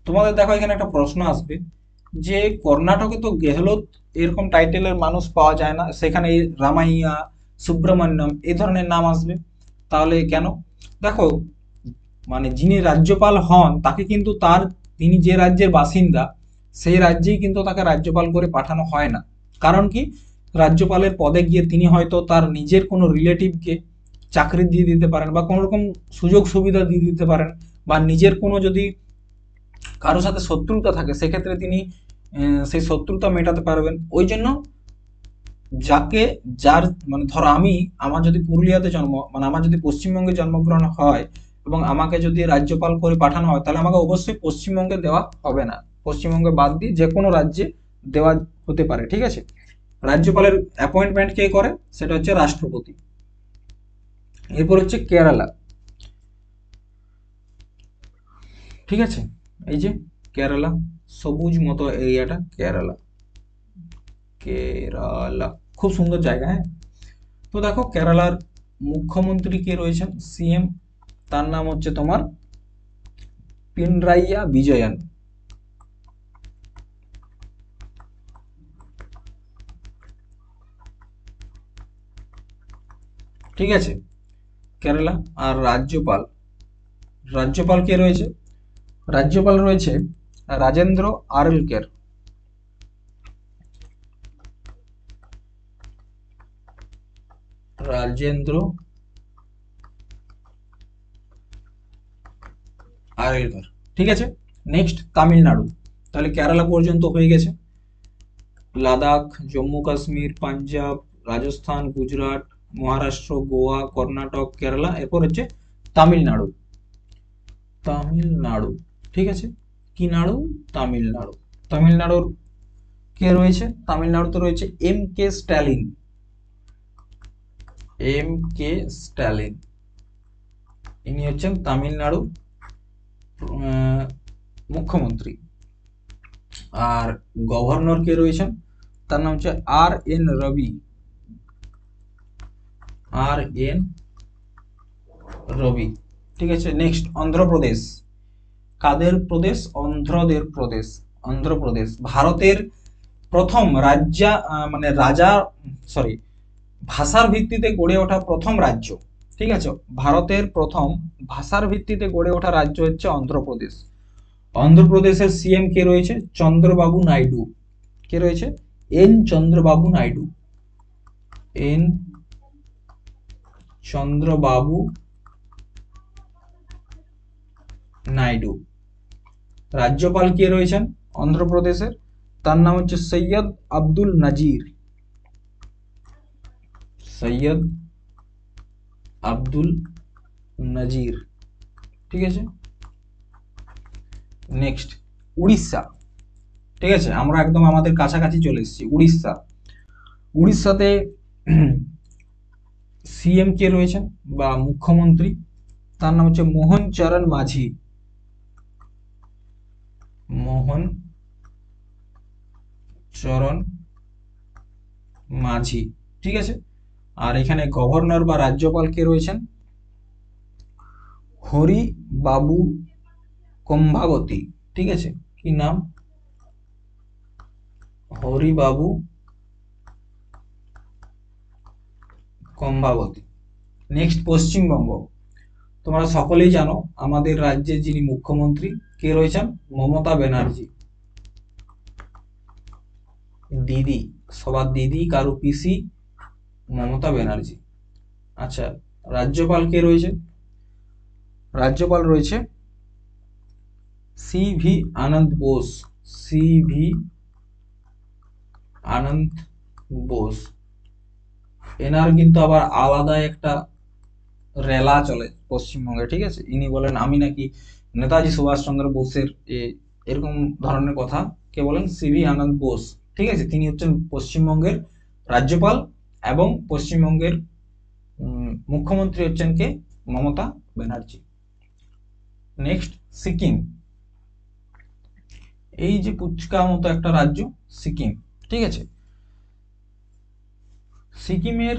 তোমাদের দেখো এখানে একটা প্রশ্ন আসবে যে কর্ণাটকে তো গেহলোত এরকম টাইটেলের মানুষ পাওয়া যায় না, সেখানে এই রামাইয়া, সুব্রমণ্যম এই ধরনের নাম আসবে, তাহলে কেন? দেখো, মানে যিনি রাজ্যপাল হন তাকে কিন্তু তিনি যে রাজ্যের বাসিন্দা সেই রাজ্যেই কিন্তু তাকে রাজ্যপাল করে পাঠানো হয় না। কারণ কি, রাজ্যপালের পদে গিয়ে তিনি হয়তো তার নিজের কোনো রিলেটিভকে চাকরি দিয়ে দিতে পারেন বা কোনো রকম সুযোগ সুবিধা দিয়ে দিতে পারেন, বা নিজের কোনো যদি কারোর সাথে শত্রুতা থাকে সেক্ষেত্রে তিনি সেই শত্রুতা মেটাতে পারবেন। ওই জন্য যাকে যার মানে ধরো আমার যদি পুরুলিয়াতে মানে আমার যদি পশ্চিমবঙ্গে জন্মগ্রহণ হয় এবং আমাকে যদি রাজ্যপাল করে পাঠানো হয় তাহলে আমাকে অবশ্যই পশ্চিমবঙ্গে দেওয়া হবে না, পশ্চিমবঙ্গে বাদ দিয়ে যে কোনো রাজ্যে দেওয়া হতে পারে, ঠিক আছে। রাজ্যপালের অ্যাপয়েন্টমেন্ট কে করে, সেটা হচ্ছে রাষ্ট্রপতি। এরপর হচ্ছে কেরালা, ঠিক আছে। এই যে কেরালা, সবুজ মতো এরিয়াটা কেরালা, কেরালা খুব সুন্দর জায়গা, হ্যাঁ। তো দেখো কেরালার মুখ্যমন্ত্রী কে রয়েছেন, সিএম, তার নাম হচ্ছে তোমার পিনরাইয়া বিজয়ন, ঠিক আছে, কেরালা। আর রাজ্যপাল, রাজ্যপাল কে রয়েছে? রাজ্যপাল রয়েছে রাজেন্দ্র আর্লেকের। রাজেন্দ্র আর্লেকের, ঠিক আছে। নেক্সট তামিলনাড়ু। তাহলে কেরালা পর্যন্ত হয়ে গেছে। লাদাখ, জম্মু কাশ্মীর, পাঞ্জাব, রাজস্থান, গুজরাট, মহারাষ্ট্র, গোয়া, কর্ণাটক, কেরালা, এরপর হচ্ছে তামিলনাড়ু। তামিলনাড়ু, ঠিক আছে। কি নাড়ু? তামিলনাড়ু। তামিলনাড়ুর কে রয়েছে? তামিলনাড়ুতে রয়েছে M K Stalin. M K Stalin, ইনি হচ্ছেন তামিলনাড়ু মুখ্যমন্ত্রী। আর গভর্নর কে রয়েছেন? তার নাম হচ্ছে আর এন রবি। আর এন রবি, ঠিক আছে। নেক্সট অন্ধ্রপ্রদেশ। কাদের প্রদেশ? অন্ধ্রদের প্রদেশ। অন্ধ্রপ্রদেশ ভারতের প্রথম মানে রাজা, সরি, ভাষার ভিত্তিতে গড়ে ওঠা প্রথম রাজ্য। ঠিক আছে, ভারতের প্রথম ভাষার ভিত্তিতে গড়ে ওঠা রাজ্য হচ্ছে অন্ধ্রপ্রদেশ। অন্ধ্রপ্রদেশের সিএম কে রয়েছে? চন্দ্রবাবু নাইডু। কে রয়েছে? এন চন্দ্রবাবু নাইডু। এন চন্দ্রবাবু নাইডু। রাজ্যপাল কে রয়েছেন অন্ধ্রপ্রদেশের? তার নাম হচ্ছে সৈয়দ আব্দুল নাজির। সৈয়দ আব্দুল নাজির, ঠিক আছে। নেক্সট উড়িষ্যা। ঠিক আছে, আমরা একদম আমাদের কাছাকাছি চলে এসেছি। উড়িষ্যা। উড়িষ্যাতে সিএম কে রয়েছেন বা মুখ্যমন্ত্রী? তার নাম হচ্ছে মোহন চরণ মাঝি। মোহন চরণ মাঝি, ঠিক আছে। আর এখানে গভর্নর বা রাজ্যপাল কে রয়েছেন? হরি বাবু কম্ভাবতী, ঠিক আছে। কি নাম? হরি বাবু কম্ভাবতী। নেক্সট পশ্চিমবঙ্গ। তোমরা সকলেই জানো আমাদের রাজ্যের যিনি মুখ্যমন্ত্রী কে রয়েছেন? মমতা ব্যানার্জি। দিদি, সবার দিদি, কারো পিসি, মমতা ব্যানার্জি। আচ্ছা, রাজ্যপাল কে রয়েছে? রাজ্যপাল রয়েছে সি ভি আনন্দ বোস। সি ভি আনন্দ বোস। এনার কিন্তু আবার আলাদা একটা রেলা চলে পশ্চিমবঙ্গে, ঠিক আছে। ইনি বলেন আমি নাকি নেতাজি সুভাষচন্দ্র বোসের এরকম ধরনের কথা কে বলেন? সিভি আনন্দ বোস, ঠিক আছে। তিনি হচ্ছেন পশ্চিমবঙ্গের রাজ্যপাল এবং পশ্চিমবঙ্গের মুখ্যমন্ত্রী হচ্ছেন কে? মমতা ব্যানার্জি। নেক্সট সিকিম। এই যে পুচকা মতো একটা রাজ্য সিকিম, ঠিক আছে। সিকিমের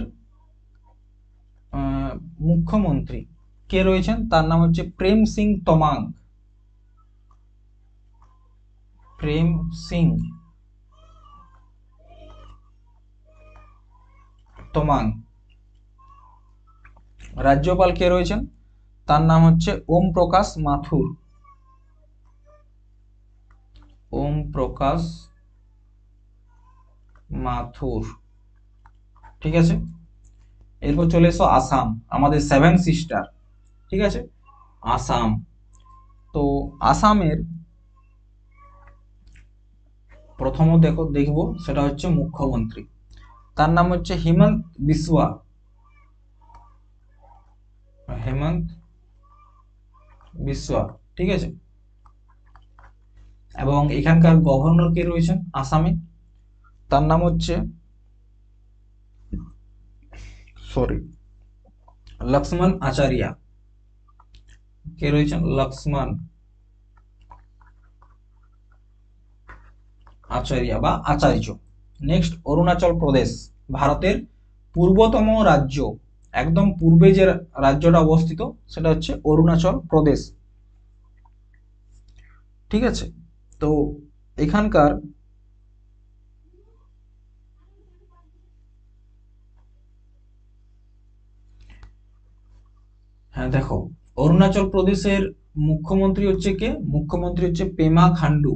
মুখ্যমন্ত্রী কে রয়েছেন? তার নাম হচ্ছে প্রেম সিং তমাং। প্রেম সিং তমাং। রাজ্যপাল কে রয়েছেন? তার নাম হচ্ছে ওম প্রকাশ মাথুর। ওম প্রকাশ মাথুর, ঠিক আছে। এরপর চলে এসো আসাম, আমাদের সেভেন সিস্টার, ঠিক আছে। আসাম। তো আসামের প্রথম দেখবো সেটা হচ্ছে মুখ্যমন্ত্রী। তার নাম হচ্ছে হিমন্ত বিসওয়া। হেমন্ত বিসওয়া, ঠিক আছে। এবং এখানকার গভর্নর কে রয়েছেন আসামে? তার নাম হচ্ছে, সরি, লক্ষ্মণ আচার্য। কে রয়েছেন? লক্ষ্মণ আচার্য বা আচার্য। নেক্সট অরুণাচল প্রদেশ, ভারতের পূর্বতম রাজ্য। একদম পূর্বে যে রাজ্যটা অবস্থিত সেটা হচ্ছে অরুণাচল প্রদেশ, ঠিক আছে। তো এখানকার হ্যাঁ দেখো, অরুণাচল প্রদেশের মুখ্যমন্ত্রী হচ্ছে কে? মুখ্যমন্ত্রী হচ্ছে পেমা খান্ডু।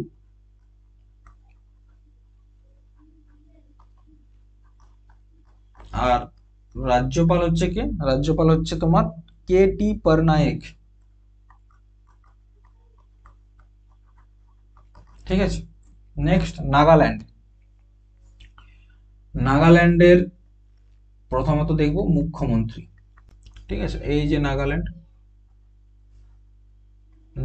আর রাজ্যপাল হচ্ছে কে? রাজ্যপাল হচ্ছে তোমার কে টি পটনায়েক। ঠিক আছে। নেক্সট নাগাল্যান্ড। নাগাল্যান্ডের প্রথমত দেখব মুখ্যমন্ত্রী। ঠিক আছে, এই যে নাগাল্যান্ড,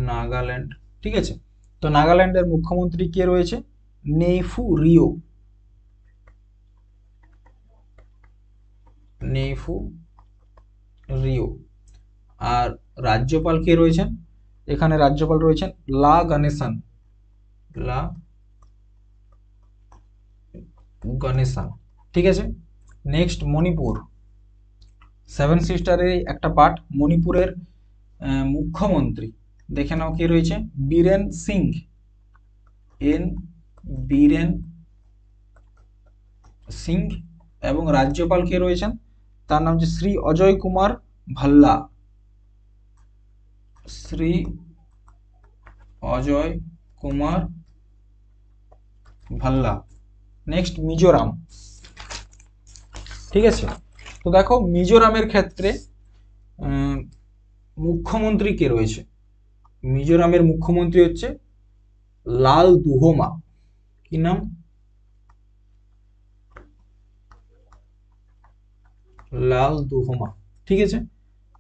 নাগাল্যান্ড। ঠিক আছে, তো নাগাল্যান্ডের মুখ্যমন্ত্রী কে রয়েছে? নেইফু রিও। নেইফু রিও। আর রাজ্যপাল কে রয়েছেন? এখানে রাজ্যপাল রয়েছেন লা গণেশন। লা গণেশন। ঠিক আছে। নেক্সট মণিপুর। সেভেন সিস্টারের একটা পার্ট। মণিপুরের মুখ্যমন্ত্রী দেখে নাও কে রয়েছে? বীরেন সিং। এন বীরেন সিং। এবং রাজ্যপাল কে রয়েছেন? তার নাম হচ্ছে শ্রী অজয় কুমার ভাল্লা। শ্রী অজয় কুমার ভাল্লা। নেক্সট মিজোরাম। ঠিক আছে, তো দেখো মিজোরামের ক্ষেত্রে মুখ্যমন্ত্রী কে রয়েছে? মিজোরামের মুখ্যমন্ত্রী হচ্ছে লাল দুহোমা। কি নাম? লাল দুহোমা। ঠিক আছে।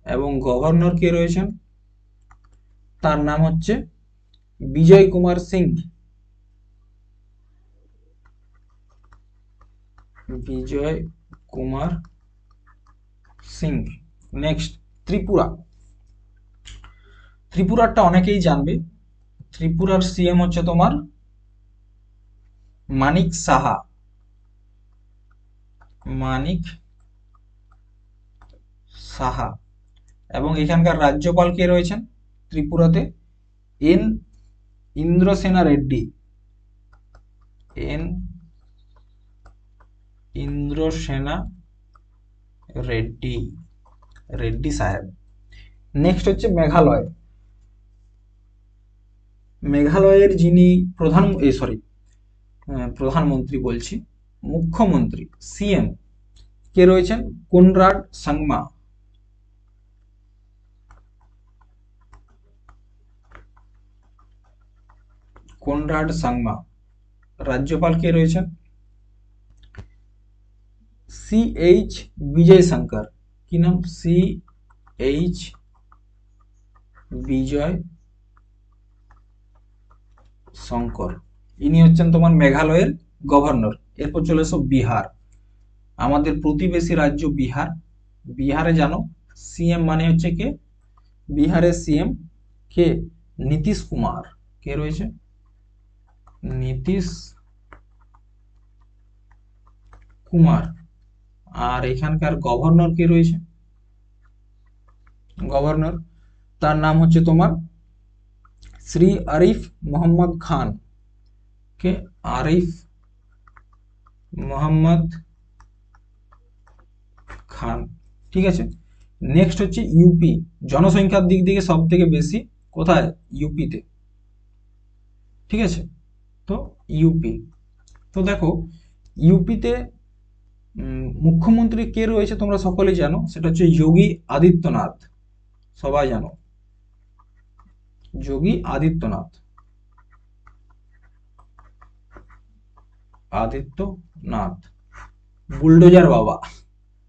এবং গভর্নর কে রয়েছেন? তার নাম হচ্ছে বিজয় কুমার সিং। বিজয় কুমার সিং। নেক্সট ত্রিপুরা। ত্রিপুরারটা অনেকেই জানবে। ত্রিপুরার সিএম হচ্ছে তোমার মানিক সাহা। মানিক সাহা। এবং এখানকার রাজ্যপাল কে রয়েছেন ত্রিপুরাতে? এন ইন্দ্রসেনা রেড্ডি। এন ইন্দ্রসেনা রেড্ডি। রেড্ডি সাহেব। নেক্সট হচ্ছে মেঘালয়। মেঘালয়ের যিনি প্রধানমন্ত্রী বলছি, মুখ্যমন্ত্রী সিএম কে রয়েছেন? কনরাড সাংমা। কনরাড সাংমা। রাজ্যপাল কে রয়েছেন? সি এইচ বিজয় শঙ্কর। কি নাম? সি এইচ বিজয় শঙ্কর। ইনি হচ্ছেন তোমার মেঘালয়ের গভর্নর। এরপর চলে এসো বিহার। আমাদের প্রতিবেশী রাজ্য বিহার। বিহারে জানো সিএম মানে হচ্ছে কে? বিহারের সিএম কে? নীতিশ কুমার। কে রয়েছে? নীতিশ কুমার। আর এখানকার গভর্নর কে রয়েছে? গভর্নর তার নাম হচ্ছে তোমার শ্রী আরিফ মোহাম্মদ খান। কে? আরিফ মোহাম্মদ খান। ঠিক আছে। নেক্সট হচ্ছে ইউপি। জনসংখ্যার দিক থেকে সব থেকে বেশি কোথায়? ইউপিতে। ঠিক আছে, তো ইউপি। তো দেখো ইউপিতে মুখ্যমন্ত্রী কে রয়েছে তোমরা সকলেই জানো, সেটা হচ্ছে যোগী আদিত্যনাথ। সবাই জানো যোগী আদিত্যনাথ। আদিত্যনাথ বুলডোজার বাবা।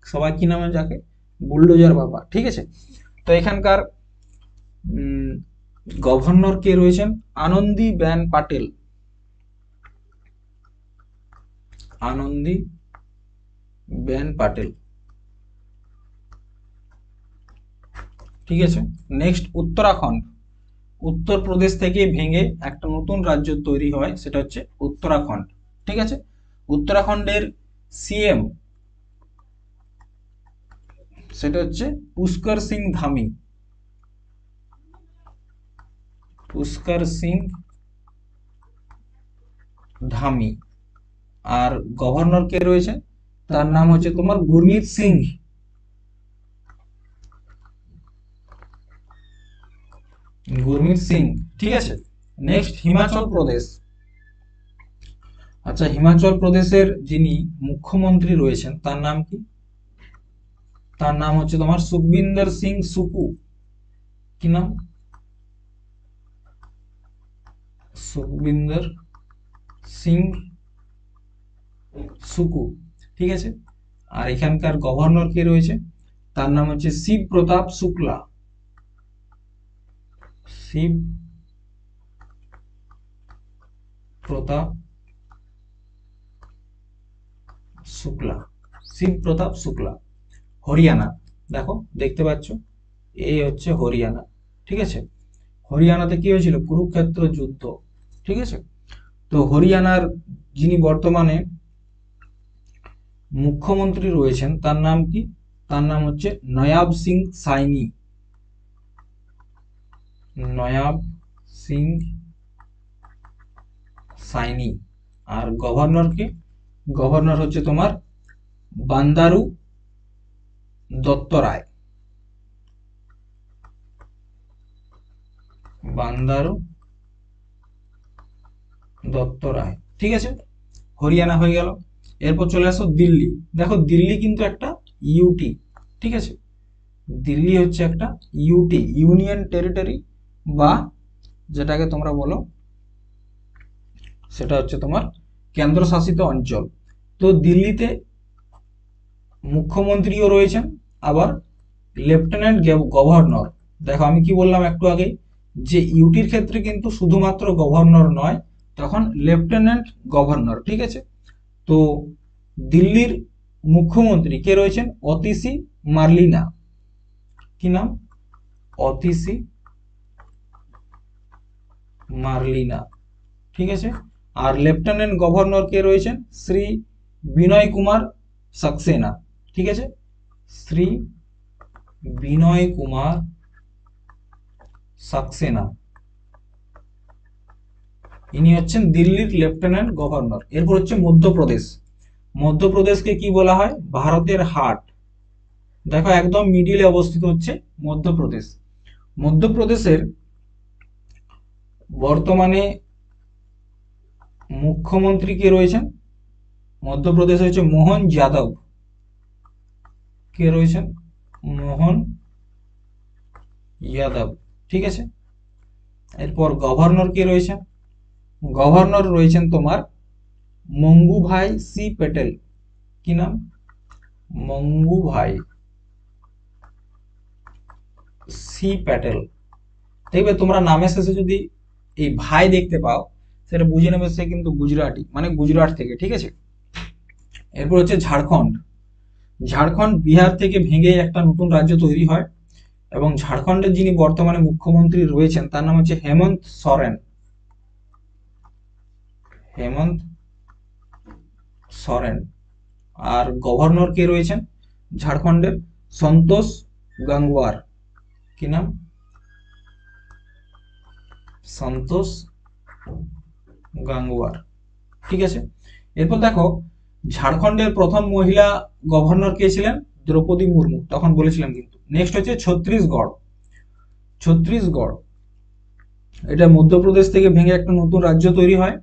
সবাই কি নামে যাকে? বুলডোজার বাবা। ঠিক আছে, তো এখানকার গভর্নর কে রয়েছেন? আনন্দী বেন পাটেল। আনন্দী বেন পাটেল। ঠিক আছে। নেক্সট উত্তরাখণ্ড। উত্তরপ্রদেশ থেকে ভেঙে একটা নতুন রাজ্য তৈরি হয়, সেটা হচ্ছে উত্তরাখণ্ড। ঠিক আছে। উত্তরাখণ্ডের সিএম সেটা হচ্ছে পুষ্কর সিং ধামি। পুষ্কর সিং ধামি। আর গভর্নর কে রয়েছে? তার নাম হচ্ছে তোমার গুরমিত সিং। গুরমিত সিং, ঠিক আছে। নেক্সট হিমাচল প্রদেশ। আচ্ছা, হিমাচল প্রদেশের যিনি মুখ্যমন্ত্রী রয়েছেন তার নাম কি? তার নাম হচ্ছে তোমার সুখবিন্দর সিং সুকু। কি নাম? সুখবিন্দর সিং সুকু, ঠিক আছে। আর এখানকার গভর্নর কে রয়েছে? তার নাম হচ্ছে শিব প্রতাপ শুক্লা। শিব প্রতাপ শুক্লা, শিব প্রতাপ শুক্লা। হরিয়ানা, দেখো দেখতে পাচ্ছ, এই হচ্ছে হরিয়ানা, ঠিক আছে। হরিয়ানাতে কি হয়েছিল? কুরুক্ষেত্র যুদ্ধ, ঠিক আছে। তো হরিয়ানার যিনি বর্তমানে মুখ্যমন্ত্রী রয়েছেন তার নাম কি? তার নাম হচ্ছে নয়াব সিং সাইনি। নয়াব সিং সাইনি। আর গভর্নর কে? গভর্নর হচ্ছে তোমার বান্দারু দত্ত রায়। বান্দারু দত্ত রায়, ঠিক আছে। হরিয়ানা হয়ে গেল। এরপর চলে আসো দিল্লি। দেখো দিল্লি কিন্তু একটা ইউটি, ঠিক আছে। দিল্লি হচ্ছে একটা ইউটি, ইউনিয়ন টেরিটরি, বা যেটাকে তোমরা বলো সেটা হচ্ছে তোমার কেন্দ্রশাসিত অঞ্চল। তো দিল্লিতে মুখ্যমন্ত্রীও রয়েছেন, আবার লেফটেন্যান্ট গভর্নর। দেখো আমি কি বললাম একটু আগে, যে ইউটির ক্ষেত্রে কিন্তু শুধুমাত্র গভর্নর নয়, তখন লেফটেন্যান্ট গভর্নর, ঠিক আছে। তো দিল্লির মুখ্যমন্ত্রী কে রয়েছেন? অতিশি মার্লিনা। কি নাম? অতিশি মার্লিনা, ঠিক আছে। আর লেফটেন্যান্ট গভর্নর কে রয়েছেন? শ্রী বিনয় কুমার সাক্সেনা, ঠিক আছে। শ্রী বিনয় কুমার সাক্সেনা, ইনি হচ্ছেন দিল্লির লেফটেন্যান্ট গভর্নর। এরপর হচ্ছে মধ্যপ্রদেশ। মধ্যপ্রদেশকে কি বলা হয়? ভারতের হার্ট। দেখো একদম মিডিলে অবস্থিত হচ্ছে মধ্যপ্রদেশ। মধ্যপ্রদেশের বর্তমানে মুখ্যমন্ত্রী কে রয়েছেন? মধ্যপ্রদেশ হচ্ছে মোহন যাদব। কে রয়েছেন? মোহন যাদব, ঠিক আছে। এরপর গভর্নর কে রয়েছেন? গভর্নর রয়েছেন তোমার মঙ্গুভাই সি প্যাটেল। কি নাম? মঙ্গুভাই সি প্যাটেল। দেখবে তোমরা নামের শেষে যদি এই ভাই দেখতে পাও, সেটা বুঝে নেবে সে কিন্তু গুজরাটি, মানে গুজরাট থেকে, ঠিক আছে। এরপর হচ্ছে ঝাড়খণ্ড। ঝাড়খণ্ড বিহার থেকে ভেঙে একটা নতুন রাজ্য তৈরি হয়, এবং ঝাড়খণ্ডের যিনি বর্তমানে মুখ্যমন্ত্রী রয়েছেন তার নাম হচ্ছে হেমন্ত সোরেন। হেমন্ত সোরেন। আর গভর্নর কে রয়েছেন ঝাড়খণ্ডের? সন্তোষ গাঙ্গওয়ার। কি নাম? সন্তোষ গাঙ্গওয়ার, ঠিক আছে। এরপর দেখো ঝাড়খণ্ডের প্রথম মহিলা গভর্নর কে ছিলেন? দ্রৌপদী মুর্মু, তখন বলেছিলাম কিন্তু। নেক্সট হচ্ছে ছত্তিশগড়। ছত্তিশগড় এটা মধ্যপ্রদেশ থেকে ভেঙে একটা নতুন রাজ্য তৈরি হয়,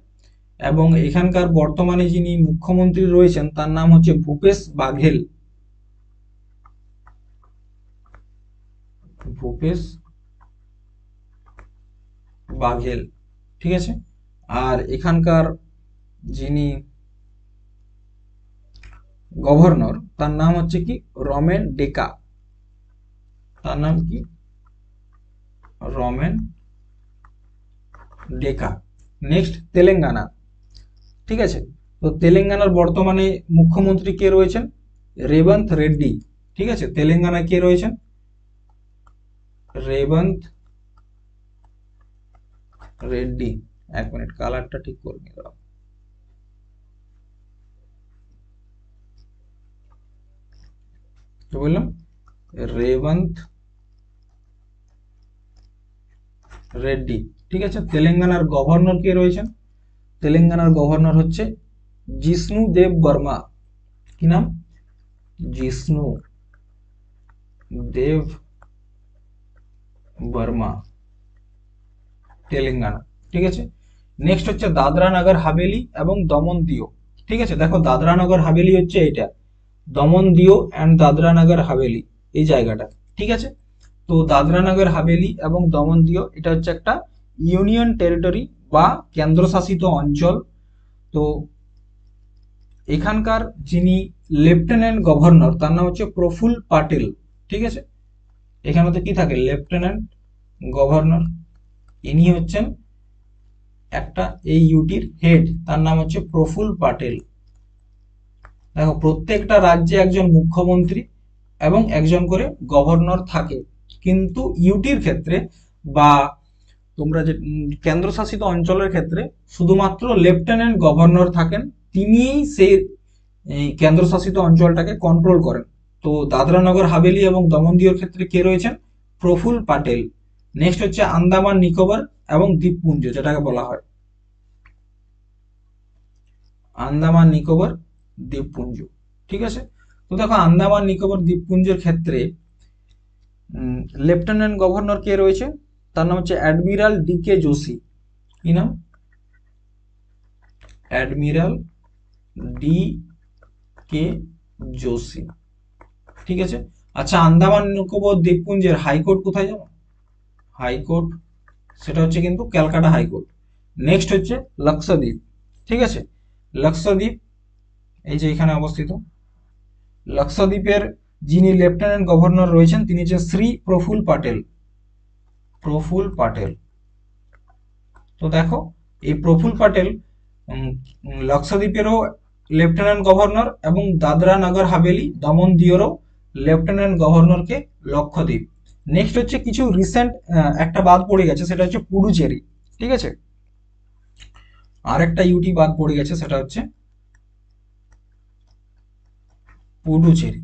এবং এখানকার বর্তমানে যিনি মুখ্যমন্ত্রী রয়েছেন তার নাম হচ্ছে ভূপেশ বাঘেল। ভূপেশ বাঘেল, ঠিক আছে। আর এখানকার যিনি গভর্নর তার নাম হচ্ছে কি? রমেন ডেকা। তার নাম কি? রমেন ডেকা। নেক্সট তেলেঙ্গানা, ঠিক আছে। তো তেলেঙ্গানার বর্তমানে মুখ্যমন্ত্রী কে রয়েছেন? রেবন্ত রেড্ডি, ঠিক আছে। তেলেঙ্গানা কে রয়েছেন? রেবন্ত রেড্ডি। এক মিনিট, কালারটা ঠিক করে নিয়ে দাও। কি বললাম? রেবন্ত রেড্ডি, ঠিক আছে। তেলেঙ্গানার গভর্নর কে রয়েছেন? তেলেঙ্গানার গভর্নর হচ্ছে জিষ্ণু দেব বর্মা। কি নাম? জিষ্ণু দেব বর্মা, তেলেঙ্গানা। ঠিক আছে, নেক্সট হচ্ছে দাদরা নগর হাভেলি এবং দমন দিও। ঠিক আছে, দেখো দাদরা নগর হাভেলি হচ্ছে এটা, দমন দিও অ্যান্ড দাদরা নগর হাভেলি এই জায়গাটা। ঠিক আছে, তো দাদরা নগর হাভেলি এবং দমন দিও এটা হচ্ছে একটা ইউনিয়ন টেরিটরি বা কেন্দ্রশাসিত অঞ্চল। তো এখানকার যিনি লেফটেন্যান্ট গভর্নর তার নাম হচ্ছে প্রফুল পাটেল। ঠিক আছে, এখানে তো কি থাকে, লেফটেন্যান্ট গভর্নর, ইনি হচ্ছেন একটা এই ইউটির হেড, তার নাম হচ্ছে প্রফুল পাটেল। দেখো প্রত্যেকটা রাজ্যে একজন মুখ্যমন্ত্রী এবং একজন করে গভর্নর থাকে, কিন্তু ইউটির ক্ষেত্রে বা তোমরা যে কেন্দ্রশাসিত অঞ্চলের ক্ষেত্রে শুধুমাত্র লেফটেন্যান্ট গভর্নর থাকেন, তিনিই সেই কেন্দ্রশাসিত অঞ্চলটাকে কন্ট্রোল করেন। তো দাদরা নগর হাভেলি এবং দমন দিওর ক্ষেত্রে কে রয়েছেন, প্রফুল পাটেল। নেক্সট হচ্ছে আন্দামান নিকোবর এবং দ্বীপপুঞ্জ, যেটাকে বলা হয় আন্দামান নিকোবর দ্বীপপুঞ্জ। ঠিক আছে, তো দেখো আন্দামান নিকোবর দ্বীপপুঞ্জের ক্ষেত্রে লেফটেন্যান্ট গভর্নর কে রয়েছে, তার নাম হচ্ছে অ্যাডমিরাল ডি কে যোশী। কি নাম, অ্যাডমিরাল ডি কে যোশী। ঠিক আছে, আচ্ছা আন্দামান নিকোবর দ্বীপপুঞ্জের হাইকোর্ট কোথায় জানো, হাইকোর্ট সেটা হচ্ছে কিন্তু ক্যালকাটা হাইকোর্ট। নেক্সট হচ্ছে লাক্ষাদ্বীপ। ঠিক আছে, লাক্ষাদ্বীপ এই যে এখানে অবস্থিত। লাক্ষাদ্বীপের যিনি লেফটেন্যান্ট গভর্নর রয়েছেন তিনি হচ্ছে শ্রী প্রফুল পাটেল, প্রফুল পাটেল। তো দেখো এই প্রফুল পাটেল লাক্ষাদ্বীপেরও লেফটেন্যান্ট গভর্নর এবং দাদরা নগর হাভেলি দমন দিওরও লেফটেন্যান্ট গভর্নরকে লক্ষদ্বীপ। নেক্সট হচ্ছে কিছু রিসেন্ট একটা বাদ পড়ে গেছে, সেটা হচ্ছে পুডুচেরি। ঠিক আছে, আর একটা ইউটি বাদ পড়ে গেছে, সেটা হচ্ছে পুডুচেরি।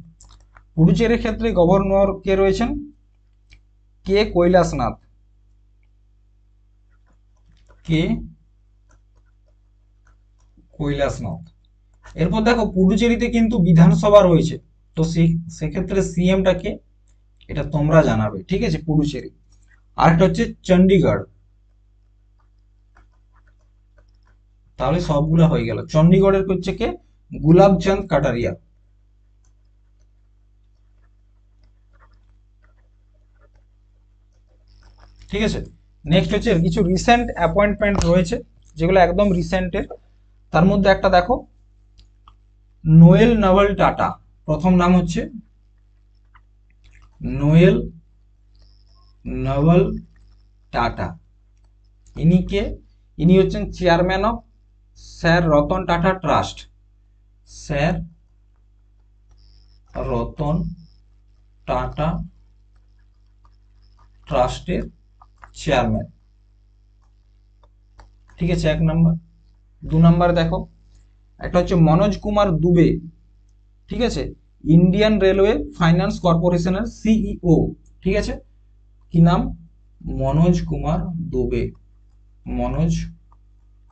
পুডুচেরির ক্ষেত্রে গভর্নর কে রয়েছেন, কে কৈলাসনাথ, কে কৈলাসনাথ। এরপর দেখো পুডুচেরিতে কিন্তু বিধানসভা রয়েছে, তো সেক্ষেত্রে সিএমটা কে, এটা তোমরা জানাবে। ঠিক আছে, পুডুচেরি। আরেকটা হচ্ছে চণ্ডীগড়, তাহলে সবগুলো হয়ে গেল। চণ্ডীগড়ের হচ্ছে কে, গুলাবচাঁদ কাটারিয়া। ঠিক আছে, নেক্সট হচ্ছে কিছু রিসেন্ট অ্যাপয়েন্টমেন্ট রয়েছে যেগুলো একদম রিসেন্টের। তার মধ্যে একটা দেখো, নোয়েল নাভাল টাটা, প্রথম নাম হচ্ছে নোয়েল নাভাল টাটা। ইনি কে, ইনি হচ্ছেন chairman of sir Ratan Tata trust, sir Ratan Tata ট্রাস্টের চেয়ারম্যান। ঠিক আছে, এক নাম্বার। দু নাম্বার দেখো, একটা হচ্ছে মনোজ কুমার দুবে। ঠিক আছে, ইন্ডিয়ান রেলওয়ে ফাইন্যান্স কর্পোরেশনের সিইও। ঠিক আছে, কি নাম, মনোজ কুমার দুবে, মনোজ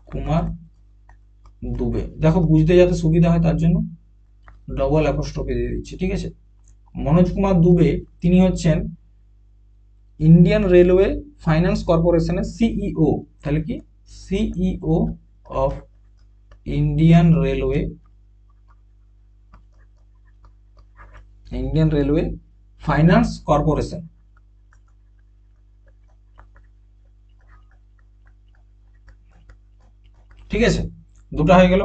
কুমার দুবে। দেখো বুঝতে যাতে সুবিধা হয় তার জন্য ডবল অ্যাপোস্ট্রফি দিয়ে দিচ্ছি। ঠিক আছে, মনোজ কুমার দুবে তিনি হচ্ছেন ইন্ডিয়ান রেলওয়ে ফাইন্যান্স কর্পোরেশনের সিইও। তাহলে কি, CEO of Indian railway, Indian railway finance corporation. ঠিক আছে, দুটো হয়ে গেল।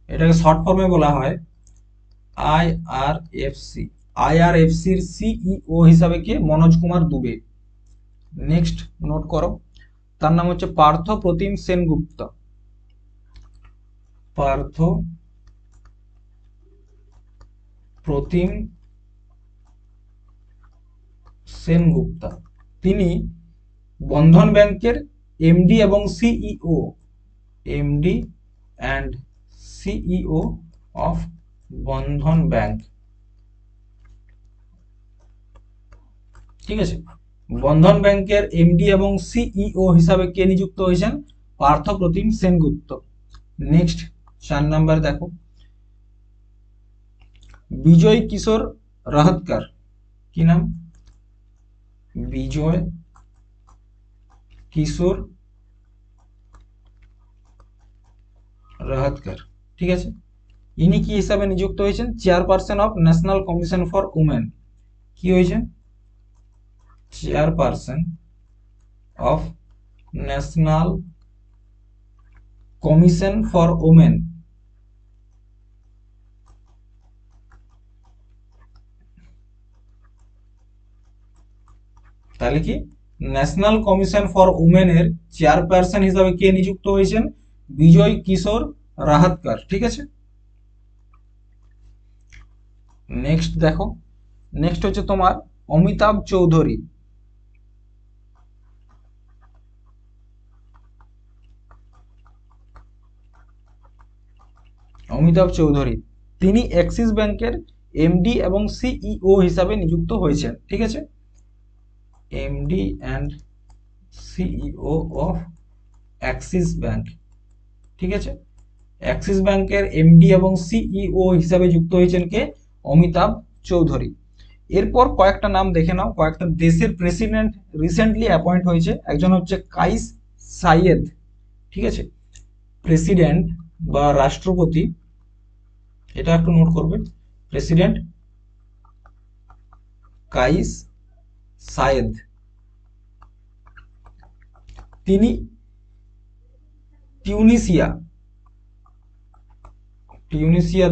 এটাকে শর্ট ফর্মে বলা হয় আইআরএফসি। আইআরএফসির সিইও হিসাবে কে, মনোজ কুমার দুবে। নেক্সট নোট করো, তার নাম হচ্ছে পার্থ প্রতিম সেনগুপ্ত, পার্থ প্রতিম সেনগুপ্তা। তিনি বন্ধন ব্যাংকের এমডি এবং CEO, MD and CEO of Bandhan bank. ঠিক আছে, বন্ধন ব্যাংকের এমডি এবং সিইও হিসাবে কে নিযুক্ত হয়েছেন, পার্থ প্রতিম সেনগুপ্ত। নেক্সট 4 নাম্বার দেখো, বিজয় কিশোর রহতকর। কি নাম, বিজয় কিশোর রাহাতকার, ঠিক আছে। ইনি কি হিসাবে নিযুক্ত হয়েছেন? Chairperson of national commission for women. কি হয়েছেন? Chairperson of national commission for women. তাহলে কি ন্যাশনাল কমিশন ফর উমেনের চেয়ারপারসন হিসাবে কে নিযুক্ত হয়েছেন? বিজয় কিশোর রাহাতকার, ঠিক আছে। নেক্সট দেখো, নেক্সট হচ্ছে তোমার অমিতাভ চৌধুরী। অমিতাভ চৌধুরী তিনি অ্যাক্সিস ব্যাংকের এমডি এবং সিইও হিসাবে নিযুক্ত হয়েছেন, ঠিক আছে। MD and CEO of Axis bank, ঠিক আছে। অ্যাক্সিস ব্যাংকের এমডি এবং সিইও হিসাবে যুক্ত হয়েছেন কে? অমিতাভ চৌধুরী। এরপর কয়েকটা নাম দেখে নাও, কয়েকটা দেশের প্রেসিডেন্ট রিসেন্টলি অ্যাপয়েন্ট হয়েছে। একজন হচ্ছে কাইস সাইয়েদ, ঠিক আছে। প্রেসিডেন্ট বা রাষ্ট্রপতি, এটা একটু নোট করবে, প্রেসিডেন্ট কাইস সাইয়েদ। তিনি টিউনিসিয়া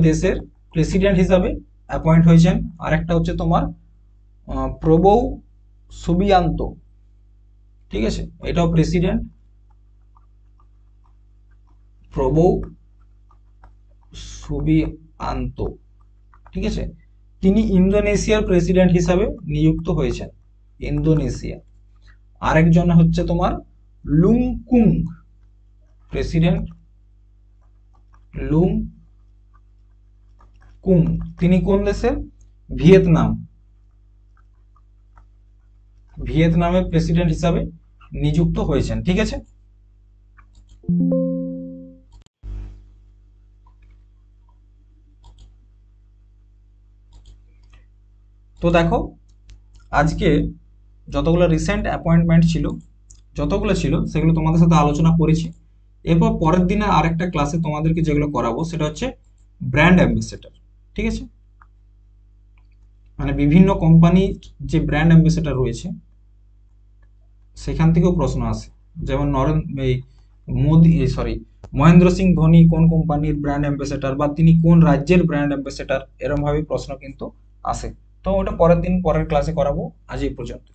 দেশের প্রেসিডেন্ট হিসাবে অ্যাপয়েন্ট হয়েছেন। আর একটা হচ্ছে তোমার প্রবৌ সুবিয়ান্ত, ঠিক আছে। এটাও প্রেসিডেন্ট, প্রবৌ সুবিয়ান্ত, ঠিক আছে। তিনি ইন্দোনেশিয়ার প্রেসিডেন্ট হিসাবে নিযুক্ত হয়েছেন, ইন্দোনেশিয়া। আরেকজন হচ্ছে তোমার লুংকুং, প্রেসিডেন্ট লুংকুং। তিনি কোন দেশের? ভিয়েতনামের প্রেসিডেন্ট হিসাবে নিযুক্ত হয়েছেন, ঠিক আছে। তো দেখো, আজকে যতগুলো রিসেন্ট অ্যাপয়েন্টমেন্ট ছিল, যতগুলো ছিল সেগুলো তোমাদের সাথে আলোচনা করেছি। এরপর পরের দিনে আরেকটা ক্লাসে তোমাদেরকে যেগুলো করাবো সেটা হচ্ছে ব্র্যান্ড অ্যাম্বাসেডর, ঠিক আছে। মানে বিভিন্ন কোম্পানির যে ব্র্যান্ড অ্যাম্বাসেডর রয়েছে সেখান থেকেও প্রশ্ন আসে। যেমন মহেন্দ্র সিং ধোনি কোন কোম্পানির ব্র্যান্ড অ্যাম্বাসেডর, বা তিনি কোন রাজ্যের ব্র্যান্ড অ্যাম্বাসেডর, এরকম ভাবে প্রশ্ন কিন্তু আসে। তো ওটা পরের দিন পরের ক্লাসে করাবো। আজ এই পর্যন্ত।